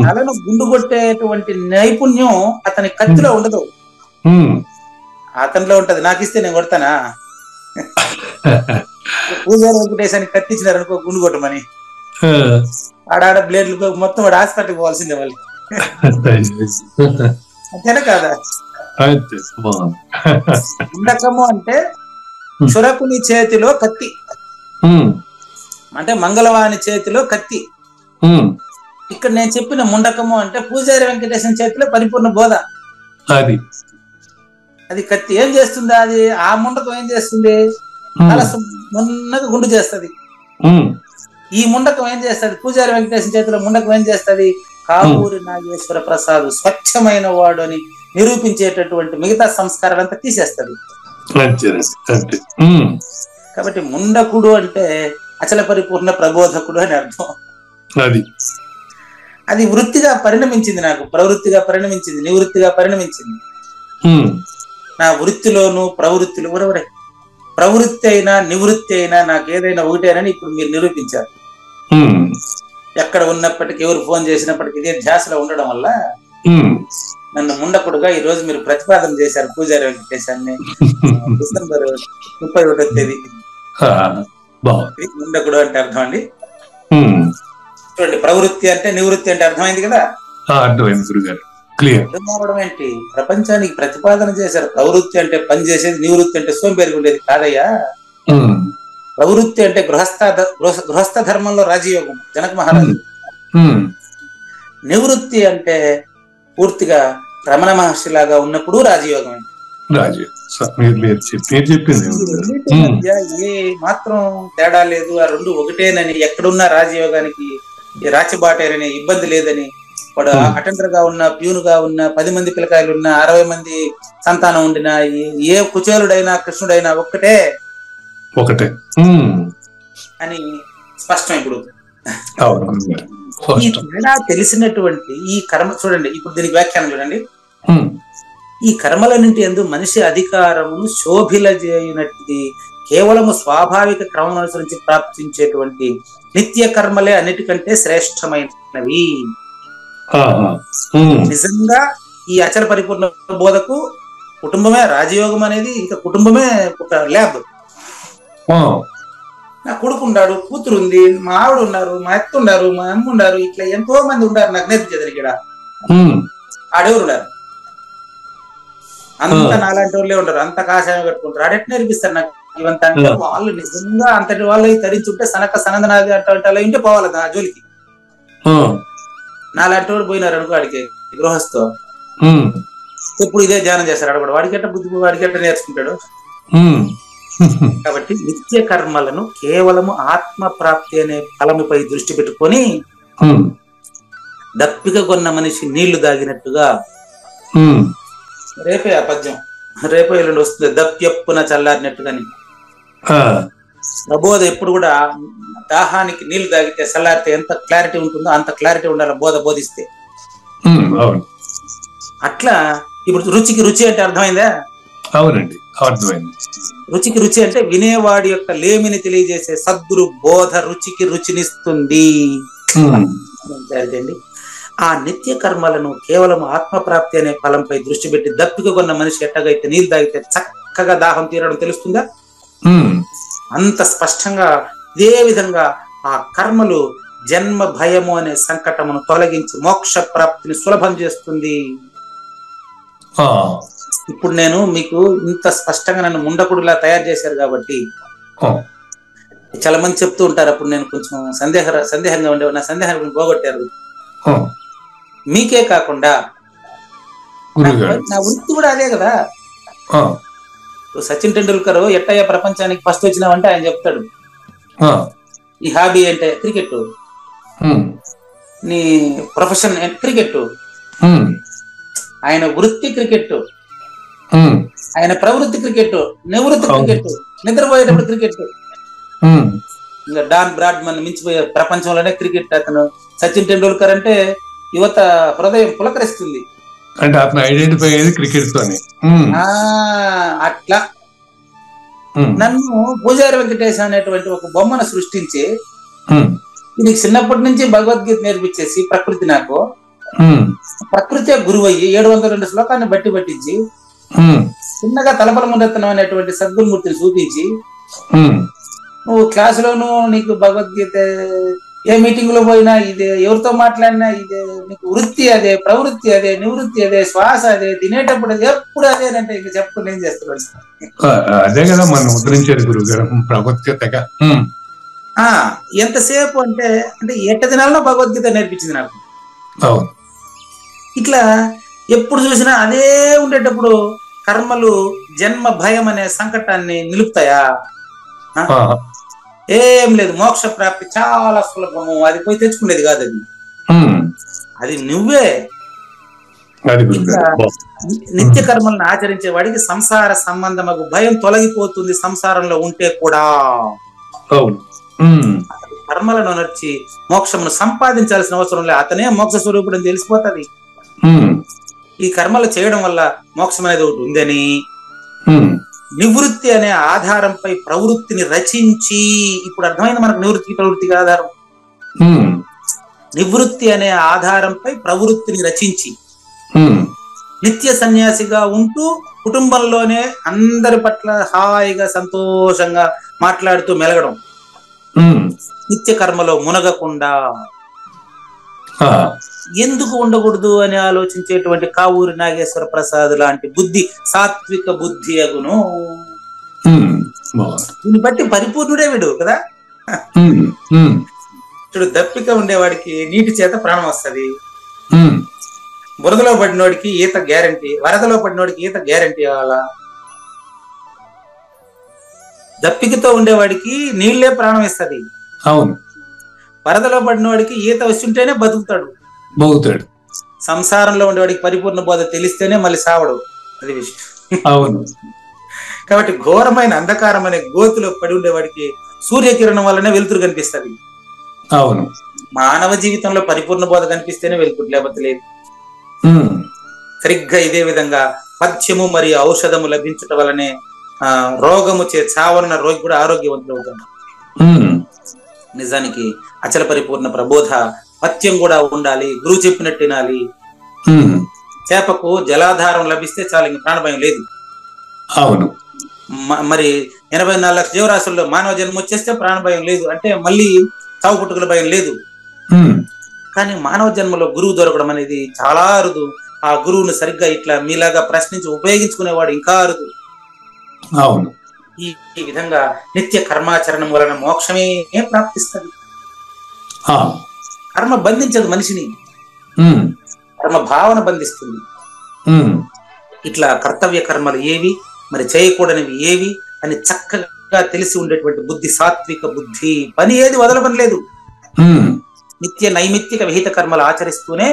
తలను గుండు కొట్టేటువంటి నైపుణ్యం అతని కత్తిలో ఉండదు, అతనిలో ఉంటది. నాకు ఇస్తే నేను కొడతానా? పూజారి వెంకటేశానికి కత్తిచ్చినారు అనుకో గుండు కొట్టమని, ఆడాడ బ్లేడ్లు మొత్తం వాడు హాస్పిటల్కి పోవాల్సిందే వాళ్ళు. అంతేనా కాదా? ముండకము అంటే చురకుని చేతిలో కత్తి, అంటే మంగళవాని చేతిలో కత్తి. ఇక్కడ నేను చెప్పిన ముండకము అంటే పూజారి వెంకటేశం చేతిలో పరిపూర్ణ బోధ. అది కత్తి ఏం చేస్తుంది? అది ఆ ముండకం ఏం చేస్తుంది? తల మున్నగా గుండు చేస్తుంది. ఈ ముండకం ఏం చేస్తుంది? పూజారి వెంకటేశం చేతిలో ముండకం ఏం చేస్తుంది? కావూరి నాగేశ్వర ప్రసాద్ స్వచ్ఛమైన వాడు అని నిరూపించేటటువంటి మిగతా సంస్కారాలంతా తీసేస్తుంది. కాబట్టి ముండకుడు అంటే అచల పరిపూర్ణ ప్రబోధకుడు అని అర్థం. అది వృత్తిగా పరిణమించింది, నాకు ప్రవృత్తిగా పరిణమించింది, నివృత్తిగా పరిణమించింది. నా వృత్తిలోను ప్రవృత్తిలో ప్రవృత్తి అయినా నివృత్తి అయినా నాకు ఏదైనా ఒకటేనని ఇప్పుడు మీరు నిరూపించారు. ఎక్కడ ఉన్నప్పటికీ, ఎవరు ఫోన్ చేసినప్పటికీ ఇదే ధ్యాసలో ఉండడం వల్ల నన్ను ముండకుడుగా ఈ రోజు మీరు ప్రతిపాదన చేశారు. పూజారి వెంకటేశాన్ని డిసెంబర్ 31వ తేదీ ముండకుడు అంటే అర్థం అండి. చూడండి, ప్రవృత్తి అంటే నివృత్తి అంటే అర్థమైంది కదా? అర్థం ఏంటి? ప్రపంచానికి ప్రతిపాదన చేశారు. ప్రవృత్తి అంటే పని చేసేది, నివృత్తి అంటే సోంబేరిగా ఉండేది కాదయ్యా. ప్రవృత్తి అంటే గృహస్థ ధర్మంలో రాజయోగం, జనక మహారాజు. నివృత్తి అంటే పూర్తిగా రమణ మహర్షి లాగా ఉన్నప్పుడు రాజయోగమే. ఏ మాత్రం తేడా లేదు, ఆ రెండు ఒకటేనని, ఎక్కడున్నా రాజయోగానికి రాచిబాటేనని, ఇబ్బంది లేదని. వాడు అటెండర్ గా ఉన్న, ప్యూన్ గా ఉన్న, 10 మంది పిల్లకాయలు ఉన్న, 60 మంది సంతానం ఉండిన, ఏ కుచేలుడైనా కృష్ణుడైనా ఒక్కటే అని స్పష్టం. ఇప్పుడు ఈ తేడా తెలిసినటువంటి ఈ కర్మ చూడండి, ఇప్పుడు దీనికి వ్యాఖ్యానం చూడండి. ఈ కర్మలన్నింటి యందు మనిషి అధికారమును శోభిల చేయనట్టుది కేవలము స్వాభావిక క్రమం అనుసరించి ప్రాప్తించేటువంటి నిత్య కర్మలే అన్నిటికంటే శ్రేష్టమైనవి. నిజంగా ఈ అచల పరిపూర్ణ బోధకు కుటుంబమే రాజయోగం అనేది, ఇంకా కుటుంబమే ఒక ల్యాబ్. నా కొడుకు ఉన్నాడు, కూతురు ఉంది, మా ఆవిడ ఉన్నారు, మా అత్త ఉన్నారు, మా అమ్మ ఉన్నారు, ఇట్లా ఎంతో మంది ఉన్నారు నాకు నేర్పించేది. ఇక్కడ ఆడెవరు ఉన్నారు, అంత నాలాంటి వాళ్ళే ఉంటారు, అంత కాషాయం కట్టుకుంటారు. ఆడెట్ నేర్పిస్తారు నాకు ఇవంతా అంటే వాళ్ళు నిజంగా అంతటి వాళ్ళు తరించుంటే సనక సనందనాది అట్లా ఉంటే పోవాలి ఆ జోలికి. నాలాంటి వాడు పోయినారు అనుకో వాడికి గృహస్థు ఎప్పుడు ఇదే ధ్యానం చేస్తారు. ఆడవాడు వాడికి ఎట్ట బుద్ధి, వాడికి ఎట్ట నేర్చుకుంటాడు. కాబట్టి నిత్య కర్మలను కేవలము ఆత్మ ప్రాప్తి అనే ఫలముపై దృష్టి పెట్టుకొని దప్పిక కొన్న మనిషి నీళ్లు దాగినట్టుగా, రేపే ఆ పద్యం రేపే ఎల్లుండి వస్తుంది, దప్యప్పున చల్లారినట్టుగాని. ప్రబోధ ఎప్పుడు కూడా దాహానికి నీళ్లు తాగితే చల్లారితే ఎంత క్లారిటీ ఉంటుందో అంత క్లారిటీ ఉండాలి బోధ బోధిస్తే. అట్లా ఇప్పుడు రుచికి రుచి అంటే అర్థమైందా? అవునండి, అర్థమైంది. రుచికి రుచి అంటే వినేవాడి యొక్క లేమిని తెలియజేసే సద్గురు బోధ రుచికి రుచినిస్తుంది. అండి ఆ నిత్య కర్మలను కేవలం ఆత్మప్రాప్తి అనే ఫలంపై దృష్టి పెట్టి దప్పిక కొన్న మనిషి ఎట్టగైతే నీళ్ళు తాగితే చక్కగా దాహం తీరడం తెలుస్తుందా, అంత స్పష్టంగా ఇదే విధంగా ఆ కర్మలు జన్మ భయము అనే సంకటమును తొలగించి మోక్ష ప్రాప్తిని సులభం చేస్తుంది. ఇప్పుడు నేను మీకు ఇంత స్పష్టంగా నన్ను ముండకుడులా తయారు చేశారు కాబట్టి చాలా మంది చెప్తూ ఉంటారు. అప్పుడు నేను కొంచెం సందేహంగా ఉండేవాడు, నా సందేహాన్ని పోగొట్టారు. మీకే కాకుండా నా వృత్తి కూడా అదే కదా. సచిన్ టెండూల్కర్ ఎట్టయ్యా ప్రపంచానికి ఫస్ట్ వచ్చినావంటే ఆయన చెప్తాడు ఈ హాబీ అంటే క్రికెట్, నీ ప్రొఫెషన్ క్రికెట్, ఆయన వృత్తి క్రికెట్, ఆయన ప్రవృత్తి క్రికెట్, నివృత్తి క్రికెట్, నిద్రపోయేటప్పుడు క్రికెట్. ఇంకా డాన్ బ్రాడ్మన్ మించిపోయే ప్రపంచంలోనే క్రికెట్ అతను. సచిన్ టెండూల్కర్ అంటే యువత హృదయం పులకరిస్తుంది అంటే అతను ఐడెంటిఫై అయ్యేది క్రికెట్ తోనే. అట్లా నన్ను పూజారి వెంకటేశ్ అనేటువంటి ఒక బొమ్మను సృష్టించి నీకు చిన్నప్పటి నుంచి భగవద్గీత నేర్పించేసి ప్రకృతి నాకు ప్రకృతి గురువు అయ్యి 702 శ్లోకాన్ని బట్టి పట్టించి చిన్నగా తలపల ముందెత్తనం అనేటువంటి సద్గురుమూర్తిని చూపించి నువ్వు క్లాసులోనూ నీకు భగవద్గీత ఏ మీటింగ్ లో పోయినా ఇదే, ఎవరితో మాట్లాడినా ఇదే, నీకు వృత్తి అదే, ప్రవృత్తి అదే, నివృత్తి అదే, శ్వాస అదే, తినేటప్పుడు అదే, ఎప్పుడు అదేనంటే ఇంక చెప్పుకుని ఏం చేస్తున్నాడు. అదే కదా మనం ఉద్ధరించేది గురువు గారు భగవద్గీతగా. ఎంతసేపు అంటే ఎట్ట దినాల్లో భగవద్గీత నేర్పించింది నాకు. ఇట్లా ఎప్పుడు చూసినా అదే ఉండేటప్పుడు కర్మలు జన్మ భయం అనే సంకటాన్ని నిలుపుతాయా? ఏం లేదు, మోక్ష ప్రాప్తి చాలా సులభము, అది పోయి తెచ్చుకునేది కాదు. అది నువ్వే. నిత్య కర్మలను ఆచరించే వాడికి సంసార సంబంధము భయం తొలగిపోతుంది సంసారంలో ఉంటే కూడా. కర్మలను నడిచి మోక్షమును సంపాదించాల్సిన అవసరం లేదు, అతనే మోక్ష స్వరూపుడు అని తెలిసిపోతుంది. ఈ కర్మలు చేయడం వల్ల మోక్షం అనేది ఒకటి ఉందని, నివృత్తి అనే ఆధారంపై ప్రవృత్తిని రచించి, ఇప్పుడు అర్థమైంది మనకు నివృత్తి ప్రవృత్తికి ఆధారం. నివృత్తి అనే ఆధారంపై ప్రవృత్తిని రచించి నిత్య సన్యాసిగా ఉంటూ కుటుంబంలోనే అందరి పట్ల హాయిగా సంతోషంగా మాట్లాడుతూ మెలగడం, నిత్య కర్మలో మునగకుండా ఎందుకు ఉండకూడదు అని ఆలోచించేటువంటి కావూరి నాగేశ్వర ప్రసాద్ లాంటి బుద్ధి సాత్విక బుద్ధి అగును. దీన్ని బట్టి పరిపూర్ణుడే వీడు కదా. చూడు, దప్పిక ఉండేవాడికి నీటి చేత ప్రాణం వస్తుంది, బురదలో పడినోడికి ఈత గ్యారంటీ, వరదలో పడినోడికి ఈత గ్యారంటీ అవ్వాలా. దప్పికతో ఉండేవాడికి నీళ్లే ప్రాణం ఇస్తుంది, అవును. వరదలో పడినవాడికి ఈత వస్తుంటేనే బతుకుతాడు. సంసారంలో ఉండేవాడికి పరిపూర్ణ బోధ తెలిస్తేనే మళ్ళీ సావడు, అది విషయం. అవును. కాబట్టి ఘోరమైన అంధకారం అనే గోతులో పడి ఉండేవాడికి సూర్యకిరణం వల్లనే వెలుతురు కనిపిస్తుంది. అవును. మానవ జీవితంలో పరిపూర్ణ బోధ కనిపిస్తేనే వెలుతురు, లేకపోతే లేదు. సరిగ్గా ఇదే విధంగా పథ్యము మరియు ఔషధము లభించటం వలనే రోగము చే చావన్న రోగి కూడా ఆరోగ్యవంతులు అవుతాడు. నిజానికి అచల పరిపూర్ణ ప్రబోధ పథ్యం కూడా ఉండాలి, గురువు చెప్పినట్టు వినాలి. చేపకు జలాధారం లభిస్తే చాలు, ఇంక ప్రాణభయం లేదు. అవును. మరి 84 లక్షల జీవరాశుల్లో మానవ జన్మ వచ్చేస్తే ప్రాణభయం లేదు, అంటే మళ్ళీ చావు పుట్టుకల భయం లేదు. కానీ మానవ జన్మలో గురువు దొరకడం అనేది చాలా అరుదు. ఆ గురువును సరిగ్గా ఇట్లా మీలాగా ప్రశ్నించి ఉపయోగించుకునేవాడు ఇంకా అరుదు. అవును. ఈ విధంగా నిత్య కర్మాచరణం వలన మోక్షమే ప్రాప్తిస్తుంది. కర్మ బంధించదు మనిషిని, కర్మ భావన బంధిస్తుంది. ఇట్లా కర్తవ్య కర్మలు ఏవి, మరి చేయకూడనివి ఏవి అని చక్కగా తెలిసి ఉండేటువంటి బుద్ధి సాత్విక బుద్ధి. పని ఏది వదలపనిలేదు. నిత్య నైమిత్తిక విహిత కర్మలు ఆచరిస్తూనే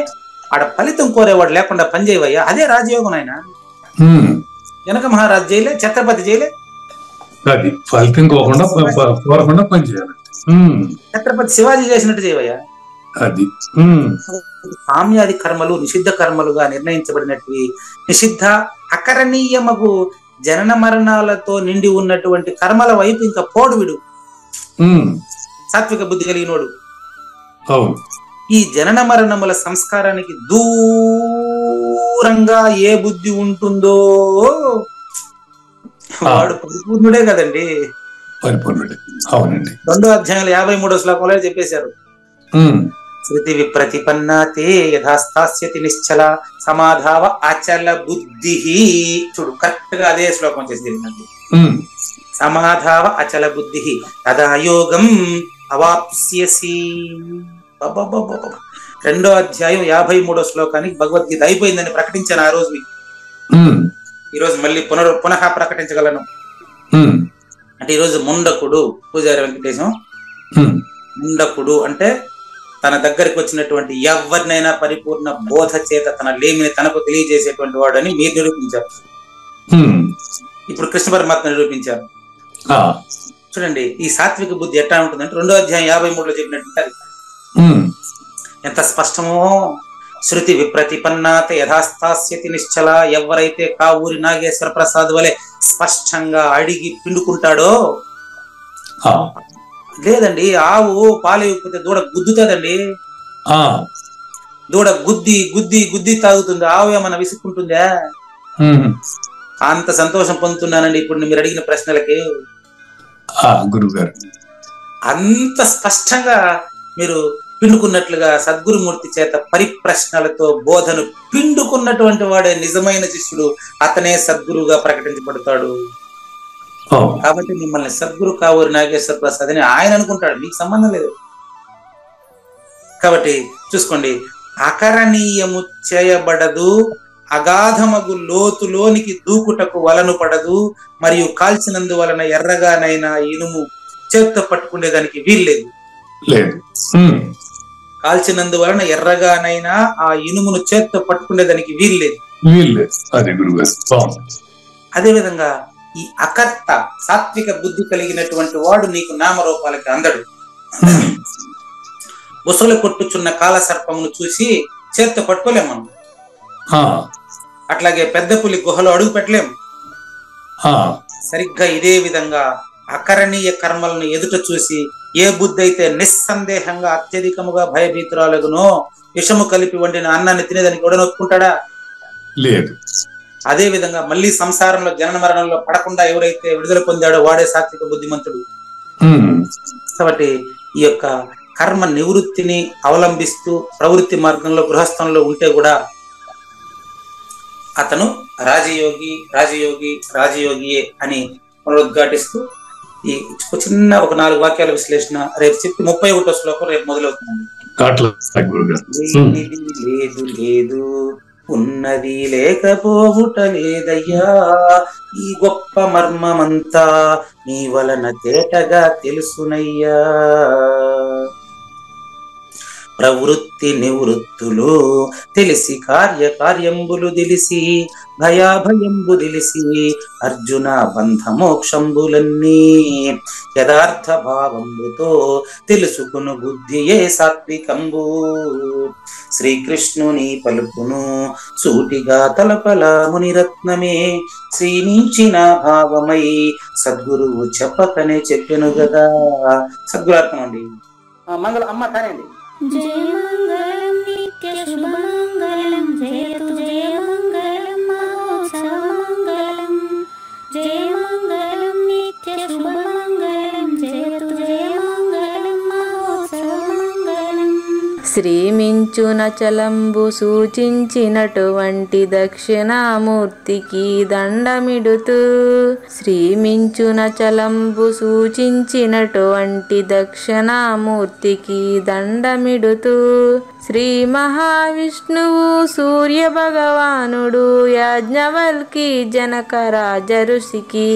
ఆడ ఫలితం కోరేవాడు లేకుండా పని చేయవయ్యా, అదే రాజయోగం. ఆయన జనక మహారాజ్ చేయలే, ఛత్రపతి చేయలే, అది ఫలితం కోరకుండా పని చేయాలి. ఛత్రపతి శివాజీ చేసినట్టు చేయవయ్యా. అది సామ్యాది కర్మలు నిషిద్ధ కర్మలుగా నిర్ణయించబడినట్టు నిషిద్ధ అకరణీయమగు జనన మరణాలతో నిండి ఉన్నటువంటి కర్మల వైపు ఇంకా పోడు విడు సాత్విక బుద్ధి కలిగినోడు. ఈ జనన మరణముల సంస్కారానికి దూరంగా ఏ బుద్ధి ఉంటుందో వాడు పరిపూర్ణుడే కదండి. పరిపూర్ణుడే. అవునండి. 2వ అధ్యాయంలో 53వ శ్లోకంలో చెప్పేశారు, శృతి విప్రతిపన్నాతే యథాస్థాస్యతి నిశ్చల సమాధావ అచల బుద్ధి. చూడు, కరెక్ట్ గా అదే శ్లోకం చేసింది. సమాధావ అచల బుద్ధి తదా యోగం అవాప్స్యసి. 2వ అధ్యాయం 53వ శ్లోకానికి భగవద్గీత అయిపోయిందని ప్రకటించాను ఆ రోజు మీకు. ఈ రోజు మళ్ళీ పునః ప్రకటించగలను. అంటే ఈరోజు ముండకుడు పూజారి వెంకటేశం, ముండకుడు అంటే తన దగ్గరికి వచ్చినటువంటి ఎవరినైనా పరిపూర్ణ బోధ చేత తన లేమిని తనకు తెలియజేసేటువంటి వాడు అని మీరు నిరూపించారు. ఇప్పుడు కృష్ణ పరమాత్మ నిరూపించారు. చూడండి, ఈ సాత్విక బుద్ధి ఎట్లా ఉంటుందంటే 2వ అధ్యాయం 53లో చెప్పినట్టు ఎంత స్పష్టమో. శృతి విప్రతిపన్నాత యథాస్థాస్యతి నిశ్చల. ఎవరైతే కావూరి నాగేశ్వర ప్రసాద్ వలె స్పష్టంగా అడిగి పిండుకుంటాడో. లేదండి, ఆవు పాలు ఇవ్వకపోతే దూడ గుద్దుతుందండి. దూడ గుద్ది గుద్ది గుద్ది తాగుతుంది, ఆవు ఏమన్నా విసుక్కుంటుందా? అంత సంతోషం పొందుతున్నానండి ఇప్పుడు మీరు అడిగిన ప్రశ్నలకి. గురుగారు అంత స్పష్టంగా మీరు పిండుకున్నట్లుగా సద్గురుమూర్తి చేత పరిప్రశ్నలతో బోధను పిండుకున్నటువంటి వాడే నిజమైన శిష్యుడు. అతనే సద్గురువుగా ప్రకటించబడతాడు. కాబట్టి మిమ్మల్ని సద్గురు కావూరి నాగేశ్వర ప్రసాద్ అని ఆయన అనుకుంటాడు, మీకు సంబంధం లేదు. కాబట్టి చూసుకోండి, అకరణీయము చేయబడదు, అగాధమగు లోతులోనికి దూకుటకు వలను పడదు, మరియు కాల్చినందు వలన ఎర్రగానైనా ఇనుము చేత్తో పట్టుకునేదానికి వీల్లేదు. కాల్చినందువలన ఎర్రగానైనా ఆ ఇనుమును చేత్తో పట్టుకునేదానికి వీల్లేదు. అదే విధంగా ఈ అకర్త సాత్విక బుద్ధి కలిగినటువంటి వాడు నీకు నామరూపాలకి అందడు. బుసలు కొట్టుచున్న కాల సర్పమును చూసి చేత్తో పట్టుకోలేము మనం. అట్లాగే పెద్ద పులి గుహలో అడుగు పెట్టలేము. సరిగ్గా ఇదే విధంగా అకరణీయ కర్మలను ఎదుట చూసి ఏ బుద్ధి అయితే నిస్సందేహంగా అత్యధికముగా భయభీతురాలగునో విషము కలిపి వండిన అన్నాన్ని తినేదానికి కూడా నొప్పుకుంటాడా? లేదు. అదే విధంగా మళ్ళీ సంసారంలో జనన మరణంలో పడకుండా ఎవరైతే విడుదల పొందాడో వాడే సాత్విక బుద్ధిమంతుడు. కాబట్టి ఈ యొక్క కర్మ నివృత్తిని అవలంబిస్తూ ప్రవృత్తి మార్గంలో గృహస్థంలో ఉంటే కూడా అతను రాజయోగి రాజయోగి రాజయోగియే అని పునరుద్ఘాటిస్తూ ఈ చిన్న ఒక 4 వాక్యాల విశ్లేషణ రేపు చెప్పి 31వ శ్లోకం రేపు మొదలవుతుంది. లేదు లేదు ఉన్నది లేకపోవుట లేదయ్యా, ఈ గొప్ప మర్మమంతా నీ వలన తేటగా తెలుసునయ్యా. ప్రవృత్తి నివృత్తులు తెలిసి కార్యంబులు తెలిసి భయాభయంబు తెలిసి అర్జున బంధ మోక్షంబులన్నీ యథార్థ భావంబుతో తెలుసుకును బుద్ధియే సాత్వికంబు. శ్రీకృష్ణుని పలుకును సూటిగా తలపల మునిరత్నమే శ్రీమించిన భావమై సద్గురువు చెప్పకనే చెప్పెను గదా. సద్గురాత్మ అండి. మంగళం అమ్మ కానండి. జయ మంగళం నిత్య శుభమంగళం జయతు జయ మంగళం మహోత్సవ మంగళం. జయ మంగళం నిత్య శుభమంగళం జయతు జయ మంగళం మహోత్సవ మంగళం. శ్రీమించున చలంబు సూచించినటువంటి దక్షిణామూర్తికి దండమిడుతూ శ్రీమించున చలంబు సూచించినటువంటి దక్షిణామూర్తికి దండమిడుతూ శ్రీ మహావిష్ణువు సూర్య భగవానుడు యాజ్ఞవల్కి జనక రాజఋషికి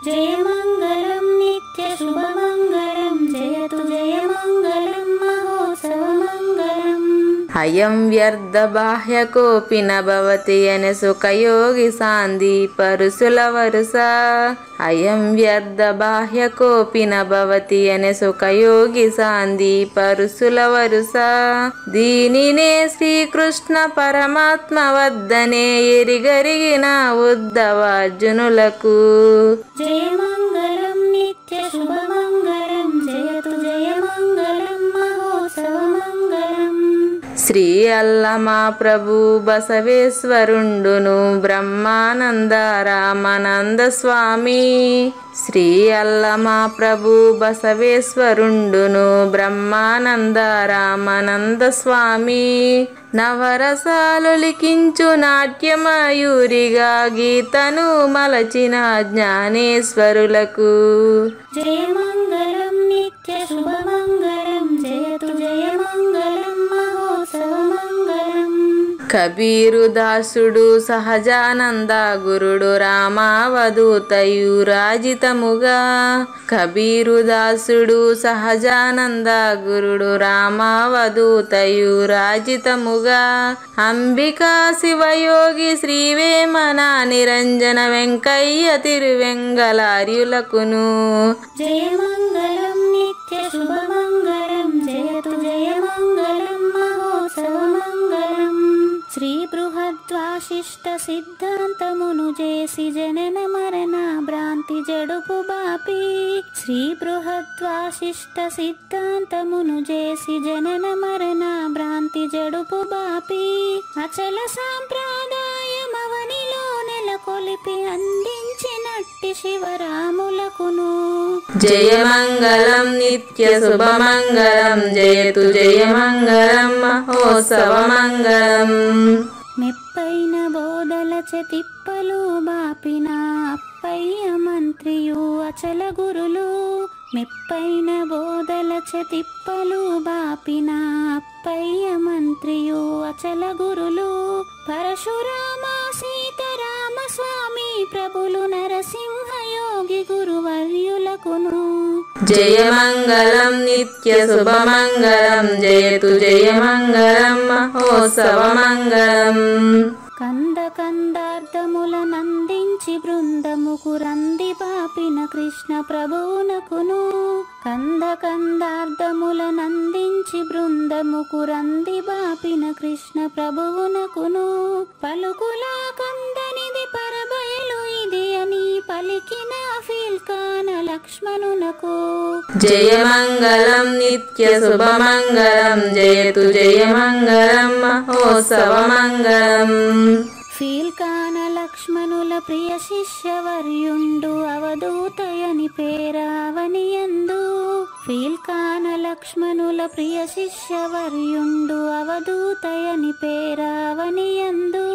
జయ మంగళం నిత్య శుభమంగళం జయతు జయ మంగళం మహోత్సవ మంగళం. అయం వ్యర్థ బాహ్య కోపి నభవతి అనే సుఖయోగి సాంది పరుసుల వరుస. అయం వ్యర్థ బాహ్య కోపి నభవతి అనే సుఖయోగి సాంది పరుసుల వరుస. దీనినే శ్రీకృష్ణ పరమాత్మ వద్దనే ఎరిగరిగిన ఉద్ధవార్జునులకు. జయ మంగళం నిత్య శుభమంగళం జయతు జయ మంగళం మహోత్సవ మంగళం. శ్రీ అల్లమా ప్రభు బసవేశ్వరుండును బ్రహ్మానంద రామానంద స్వామి. శ్రీ అల్లమా ప్రభు బసవేశ్వరుండును బ్రహ్మానంద రామానంద స్వామి. నవరసాలు లిఖించు నాట్యమయూరిగా గీతను మలచిన జ్ఞానేశ్వరులకు. జయ మంగళం నిత్య శుభమంగళం జయతు జయ మంగళం మహోత్సవ మంగళం. కబీరు దాసుడు సహజానంద గురుడు రామావధూతయు రాజితముగా. కబీరు దాసుడు సహజానంద గురుడు రామావధూతయు రాజితముగా. అంబికా శివయోగి శ్రీవేమన నిరంజన వెంకయ్య తిరువెంగళార్యులకును. జయ మంగళం నిత్య శుభమంగళం జయతు జయ మంగళం మహోత్సవ మంగళం. శ్రీ బృహద్వాశిష్ట సిద్ధాంతమును చేసి జనన మరణ భ్రాంతి జడుపు బాపి. శ్రీ బృహద్వాశిష్ట సిద్ధాంతమును చేసి జనన మరణ భ్రాంతి జడుపు బాపి. అచల సాంప్రదాయమవనిలో నెలకొలిపి అందించినట్టి శివరాములకును. జయ మంగళం నిత్య శుభమంగళం జయతు జయ మంగళం మహోత్సవ మంగళం. మెప్పైన బోధల తిప్పలు బాపిన అప్పయ్య మంత్రియు అచల గురులు. మెప్పైన బోధల తిప్పలు బాపిన అప్పయ్య మంత్రియు అచల గురులు. పరశురామ సీతారామ స్వామి ప్రభులు నరసింహ యోగి గురువర్యులకును. జయ మంగళం నిత్య శుభమంగళం జయతు జయ మంగళం మహోత్సవ మంగళం. కంద కందార్థముల నందించి బృందముకు రంది పాపిన కృష్ణ ప్రభువునకును. కంద కందార్థముల నందించి బృందముకు రంది బాపిన కృష్ణ ప్రభువునకును. పలుకులా కందనిది పరబయలు ఇది అని పలికిన ఫీల్కాన లక్ష్మణునకు. జయ మంగళం నిత్య శుభమంగళం జయతు జయ మంగళం మహోత్సవ మంగళం. ఫీల్కాన లక్ష్మణుల ప్రియ శిష్యవర్యుండు అవధూతయని పేరావనియందు. ఫీల్కాన లక్ష్మణుల ప్రియ శిష్యవర్యుండు అవధూతయని పేరావనియందు.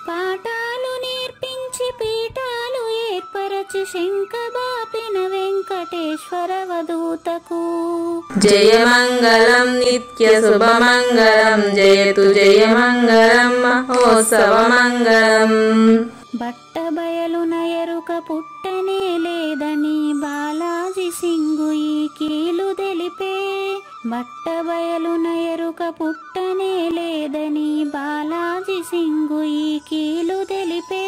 పాఠాలు నేర్పించి పీఠాలు ఏర్పరచి శంఖబాపిన వెంకటేశ్వర అవధూతకు. జయ మంగళం నిత్య శుభమంగళం జయతు జయ మంగళం మహోత్సవ మంగళం. బట్ట బయలున ఎరుక పుట్టనే లేదని బాలాజీ సింగు ఈ కీలు తెలిపే. బట్టబయలున ఎరుక పుట్టనే లేదని బాలాజీ సింగు ఈ కీలు తెలిపే,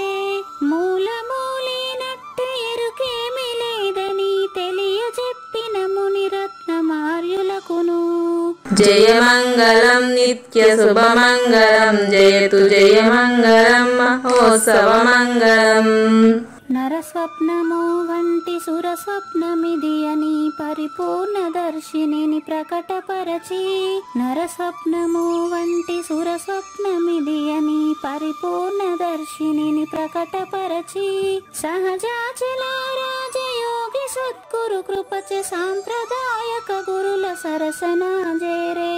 మూలమూలినట్టు ఎరుకేమి లేదని తెలియజెప్పిన మునిరత్నమార్యులకును. జయమంగళం నిత్య శుభమంగళం జయతు జయమంగళం మహోత్సవమంగళం. నరస్వప్నము వంటి సురస్వప్నమిది అని పరిపూర్ణ దర్శినిని ప్రకటపరచి, నరస్వప్నము వంటి సురస్వప్నమిది అని పరిపూర్ణ దర్శినిని ప్రకటపరచి, సహజాచల రాజయోగి సద్గురు కృపచ సాంప్రదాయక గురుల సరసన జేరే.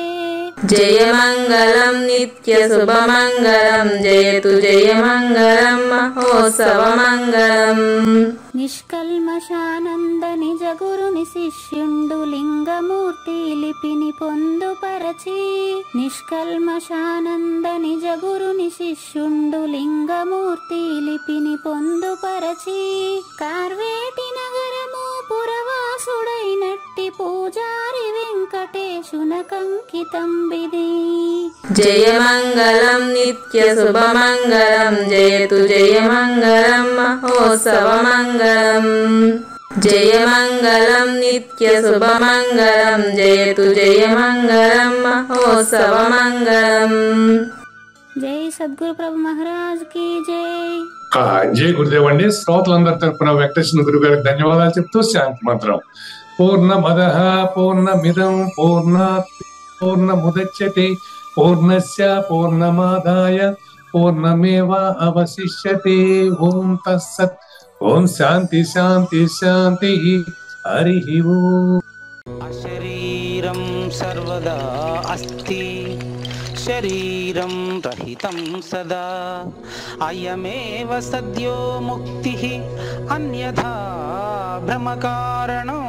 జయమంగళం నిత్య శుభమంగళం జయతు జయమంగళం మహోత్సవమంగళం. నిష్కల్మషానంద నిజ గురుని శిష్యుండు లింగమూర్తి లిపిని పొందుపరచి, నిష్కల్మషానంద నిజ గురుని శిష్యుండు లింగమూర్తి లిపిని పొందుపరచి, కార్వేటి నగరము పురవాసుడైనట్టి పూజారి వెంకటేశునకంకితం విధి. జయమంగళం నిత్య శుభమంగళం జయతు జయమంగళం మహోత్సవమంగళం. జయమంగళం నిత్య శుభమంగళం జయతు జయమంగళం మహోత్సవమంగళం. జై సద్గురు ప్రభు మహారాజ్ కి జై. జై గురుదేవ్ అండి. శ్రోతలందరి తరపున వెంకటేశ్వర గురువు గారికి ధన్యవాదాలు చెప్తూ శాంతి మంత్రం. పూర్ణమదః పూర్ణమిదం పూర్ణాత్ పూర్ణముదచ్యతే పూర్ణస్య పూర్ణమాదాయ పూర్ణమేవా అవశిష్యతే. ఓం తత్సత్. ఓం శాంతి శాంతి శాంతి. హరి ఓం. అశరీరం సర్వదా అస్తి శరీరం రహితం సదా, అయమేవ సద్యో ముక్తిః అన్యథా భ్రమకారణం.